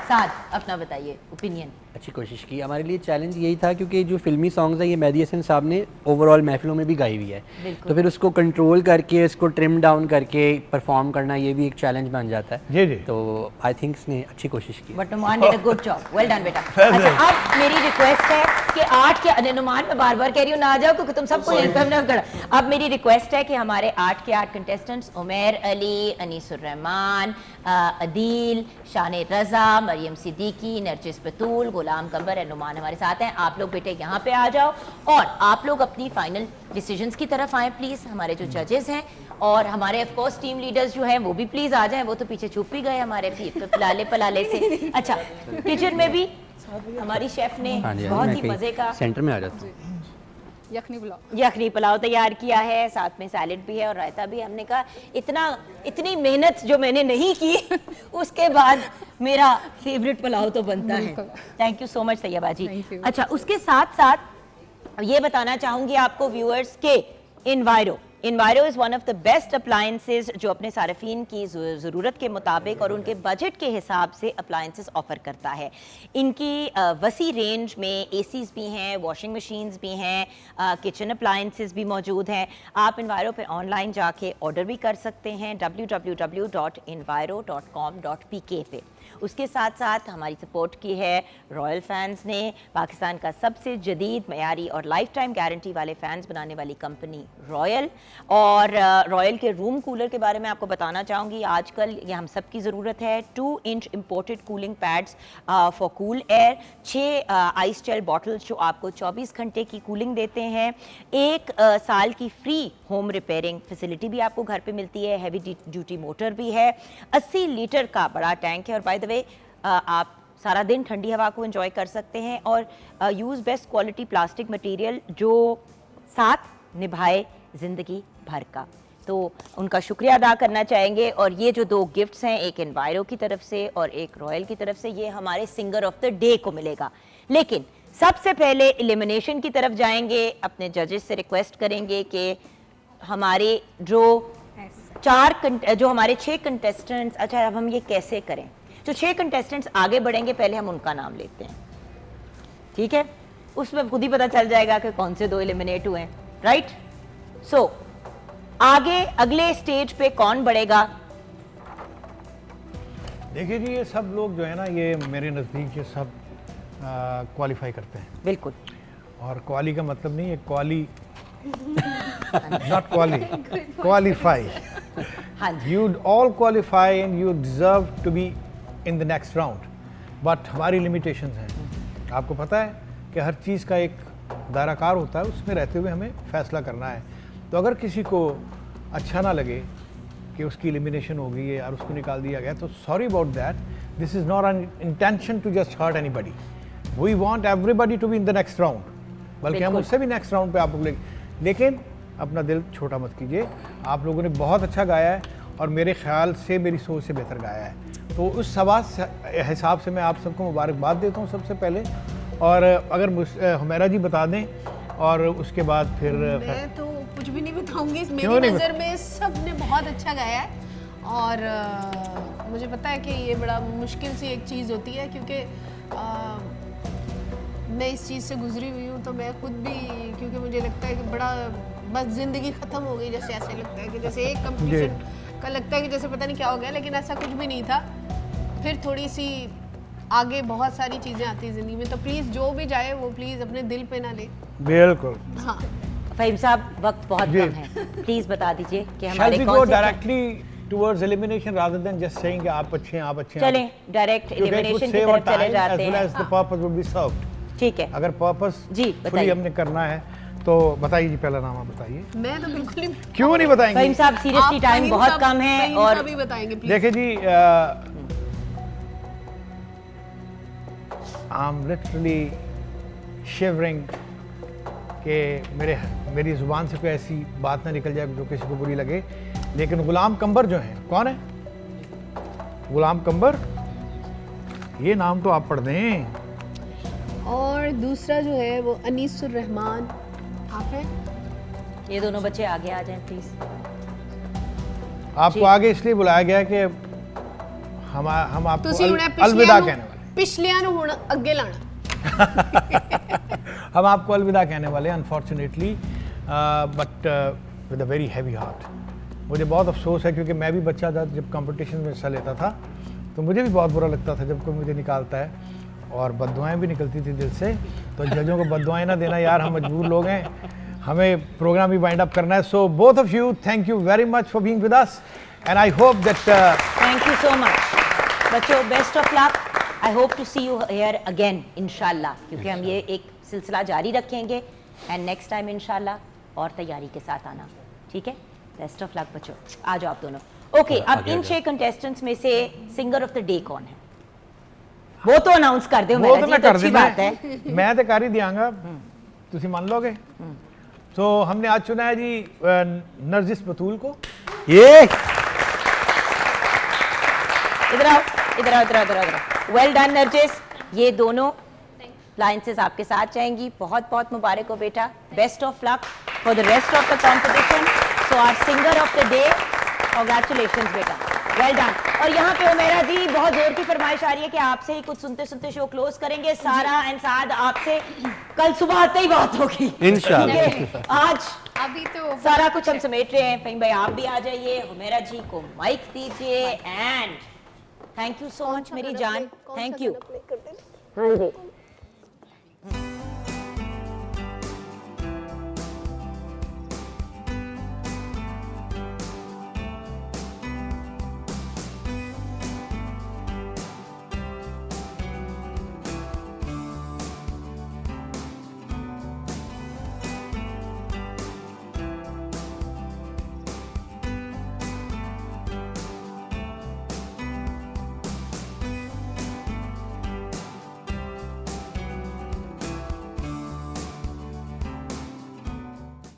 [SPEAKER 1] साथ अपना बताइए ओपिनियन।
[SPEAKER 3] अच्छी कोशिश की। हमारे लिए चैलेंज यही था क्योंकि जो फिल्मी सॉन्ग्स हैं ये मेहदी हसन साहब ने ओवरऑल महफिलों में भी गाई हुई है, तो फिर उसको कंट्रोल करके इसको ट्रिम डाउन करके परफॉर्म करना ये भी एक चैलेंज बन जाता है।
[SPEAKER 6] जी जी।
[SPEAKER 3] तो आई थिंक इसने अच्छी कोशिश की।
[SPEAKER 1] But Numan did a good job, well done बेटा। अच्छा, अब मेरी रिक्वेस्ट है के 8 के अनुमान में बार-बार कह रही हूँ ना आ जाओ क्योंकि तुम सबको यहीं पे हमने खड़ा। अब मेरी रिक्वेस्ट है कि हमारे 8 के 8 कंटेस्टेंट्स उमैर अली, अनीसुर रहमान, अदील, शान रज़ा, मरियम सिद्दीकी, नरजिस बतूल, गुलाम कंबर और नुमान हमारे साथ हैं। आप लोग बेटे यहाँ पे आ जाओ और आप लोग अपनी फाइनल डिसीजंस की तरफ आएँ प्लीज़। हमारे जो जजेस हैं और हमारे ऑफ कोर्स टीम लीडर्स जो हैं वो भी प्लीज़ आ जाएं। वो तो पीछे छुप ही गए हमारे पलाले पलाले से। अच्छा, किचन में भी हमारी शेफ ने बहुत ही मज़े का
[SPEAKER 3] सेंटर में आ जाता हूँ।
[SPEAKER 1] यखनी पुलाव तैयार किया है, साथ में सैलेड भी है और रायता भी। हमने कहा इतनी मेहनत जो मैंने नहीं की उसके बाद मेरा फेवरेट पुलाव तो बनता है। Thank you so much Tayyaba ji. अच्छा, उसके साथ साथ ये बताना चाहूँगी आपको व्यूअर्स के इन्वायरो is one of the best appliances जो अपने सार्फिन की ज़रूरत के मुताबिक और उनके बजट के हिसाब से अप्लायंसेस ऑफ़र करता है। इनकी वसी रेंज में एसीज़ भी हैं, वॉशिंग मशीन्स भी हैं, किचन अप्लायंसेस भी मौजूद हैं। आप इन्वायरो पे ऑनलाइन जाके ऑर्डर भी कर सकते हैं www.enviro.com.pk पे। उसके साथ साथ हमारी सपोर्ट की है रॉयल फैंस ने, पाकिस्तान का सबसे जदीद, मयारी और लाइफ टाइम गारंटी वाले फ़ैन्स बनाने वाली कंपनी रॉयल। और रॉयल के रूम कूलर के बारे में आपको बताना चाहूँगी, आजकल ये हम सब की ज़रूरत है। 2 inch imported cooling pads for cool air, 6 ice gel bottles जो आपको 24 घंटे की कूलिंग देते हैं, 1 साल की फ्री होम रिपेयरिंग फैसिलिटी भी आपको घर पे मिलती है, हैवी ड्यूटी मोटर भी है, 80 लीटर का बड़ा टैंक है और बाय द वे आप सारा दिन ठंडी हवा को एंजॉय कर सकते हैं। और use best quality plastic material जो साथ निभाए ज़िंदगी भर का। तो उनका शुक्रिया अदा करना चाहेंगे। और ये जो 2 गिफ्ट्स हैं, एक एनवायरो की तरफ से और एक रॉयल की तरफ से, ये हमारे सिंगर ऑफ द डे को मिलेगा। लेकिन सबसे पहले एलिमिनेशन की तरफ जाएंगे। अपने जजेस से रिक्वेस्ट करेंगे कि हमारे जो हमारे 6 कंटेस्टेंट्स, अच्छा अब हम ये कैसे करें, जो 6 कंटेस्टेंट्स आगे बढ़ेंगे पहले हम उनका नाम लेते हैं, ठीक है? उसमें खुद ही पता चल जाएगा कि कौन से 2 एलिमिनेट हुए हैं, राइट? सो आगे अगले स्टेज पे कौन बढ़ेगा?
[SPEAKER 6] देखिए जी, ये सब लोग जो है ना, ये मेरे नज़दीक ये सब क्वालिफाई करते हैं।
[SPEAKER 1] बिल्कुल।
[SPEAKER 6] और क्वाली का मतलब नहीं है quali, not quali, qualify. You all qualify and you deserve to be in the next round. But हमारी limitations हैं। आपको पता है कि हर चीज़ का एक दायराकार होता है, उसमें रहते हुए हमें फैसला करना है। तो अगर किसी को अच्छा ना लगे कि उसकी एलिमिनेशन हो गई है और उसको निकाल दिया गया, तो sorry about that. This is not an intention to just hurt anybody. We want everybody to be in the next round, बल्कि हम उससे भी नेक्स्ट राउंड पे आप लोग लेकिन अपना दिल छोटा मत कीजिए। आप लोगों ने बहुत अच्छा गाया है और मेरे ख्याल से, मेरी सोच से बेहतर गाया है। तो उस हिसाब से मैं आप सबको मुबारकबाद देता हूँ सबसे पहले। और अगर हुमैरा जी बता दें और उसके बाद फिर
[SPEAKER 5] मैं तो कुछ भी नहीं बताऊंगी। मेरी नज़र में सब ने बहुत अच्छा गाया है और मुझे पता है कि ये बड़ा मुश्किल सी एक चीज़ होती है, क्योंकि मैं इस चीज़ से गुजरी हुई हूँ। तो मैं खुद भी, क्योंकि मुझे लगता है कि बड़ा बस ज़िंदगी ख़त्म हो गई, जैसे ऐसे लगता है कि जैसे एक कंपटीशन का लगता है कि जैसे पता नहीं क्या हो गया, लेकिन ऐसा कुछ भी नहीं था। फिर थोड़ी सी आगे बहुत सारी चीज़ें आती हैं ज़िंदगी में, तो प्लीज़ जो भी जाए वो प्लीज़ अपने दिल पे ना ले।
[SPEAKER 6] बिल्कुल।
[SPEAKER 5] हाँ
[SPEAKER 1] फ़हीम साहब, वक्त बहुत कम है, प्लीज़ बता दीजिए कि हमारे
[SPEAKER 6] कौन से directly towards elimination rather than just saying कि आप अच्छे हैं, आप अच्छे हैं।
[SPEAKER 1] चलें डायरेक्ट एलिमिनेशन की तरफ चले जाते हैं।
[SPEAKER 6] As the purpose would be served.
[SPEAKER 1] ठीक है,
[SPEAKER 6] अगर पर्पस
[SPEAKER 1] जी
[SPEAKER 6] फुली हमने करना है तो बताइए जी, पहला नाम आप बताइए।
[SPEAKER 5] मैं तो बिल्कुल ही
[SPEAKER 6] क्यों नहीं बताएंगे?
[SPEAKER 1] फ़हीम साहब, सीरियसली टाइम बहुत कम है और
[SPEAKER 5] भी बताएंगे प्लीज।
[SPEAKER 6] देखिए जी, आई एम लिटरली शिवरिंग कि मेरी ज़ुबान से कोई ऐसी बात ना निकल जाए जो किसी को बुरी लगे। लेकिन गुलाम कंबर जो हैं, कौन है गुलाम कंबर? ये नाम तो आप पढ़ दें।
[SPEAKER 5] और दूसरा जो है वो अनीसुर रहमान, आप हैं?
[SPEAKER 1] ये दोनों बच्चे आगे आ जाएं प्लीज।
[SPEAKER 6] आपको आगे इसलिए बुलाया गया कि हम आपको अलविदा कहने वाले,
[SPEAKER 5] पिछलियां नूं हुण अगे लाना।
[SPEAKER 6] हम आपको अलविदा कहने वाले, unfortunately, but with a very heavy heart. मुझे बहुत अफसोस है, क्योंकि मैं भी बच्चा था जब कंपटीशन में हिस्सा लेता था, तो मुझे भी बहुत बुरा लगता था जब कोई मुझे निकालता है। और बद्दुआएं भी निकलती थी दिल से। तो जजों को बद्दुआएं ना देना यार, हम मजबूर लोग हैं, हमें प्रोग्राम भी वाइंड अप करना है। So both of you, thank you very much for being with us and I hope that
[SPEAKER 1] thank you so much बच्चों, best of luck. I hope to see you here again इंशाल्लाह, क्योंकि हम ये एक सिलसिला जारी रखेंगे एंड नेक्स्ट टाइम इंशाल्लाह और तैयारी के साथ आना, ठीक है? बेस्ट ऑफ लक बच्चों, आ जाओ आप दोनों। ओके, अब इन 6 कंटेस्टेंट्स में से सिंगर ऑफ द डे कौन है? वो तो अनाउंस कर दो,
[SPEAKER 6] वो तो मैं कर
[SPEAKER 1] अच्छी बात है।
[SPEAKER 6] मैं तो कर ही दियांगा, तुसी मान लोगे। तो हमने आज चुना है जी नरजिस बतूल को।
[SPEAKER 3] ये
[SPEAKER 1] इधर आओ, इधर आओ, इधर आओ, इधर आओ। वेल डन नरजिस, ये दोनों लाइंसेस आपके साथ जाएंगी। बहुत बहुत मुबारक हो बेटा, best of luck for the rest of the competition. So our singer of the day, congratulations बेटा, वेल डन। और यहाँ पे उमेरा जी बहुत जोर की फरमाइश आ रही है कि आपसे ही कुछ सुनते सुनते शो क्लोज करेंगे। सारा एंड साद आपसे कल सुबह आते ही बात होगी इंशाल्लाह। आज
[SPEAKER 2] अभी तो
[SPEAKER 1] सारा कुछ हम समेट रहे हैं। फहीम भाई आप भी आ जाइए, उमेरा जी को माइक दीजिए and thank you so much मेरी जान, थैंक यू। हाँ जी।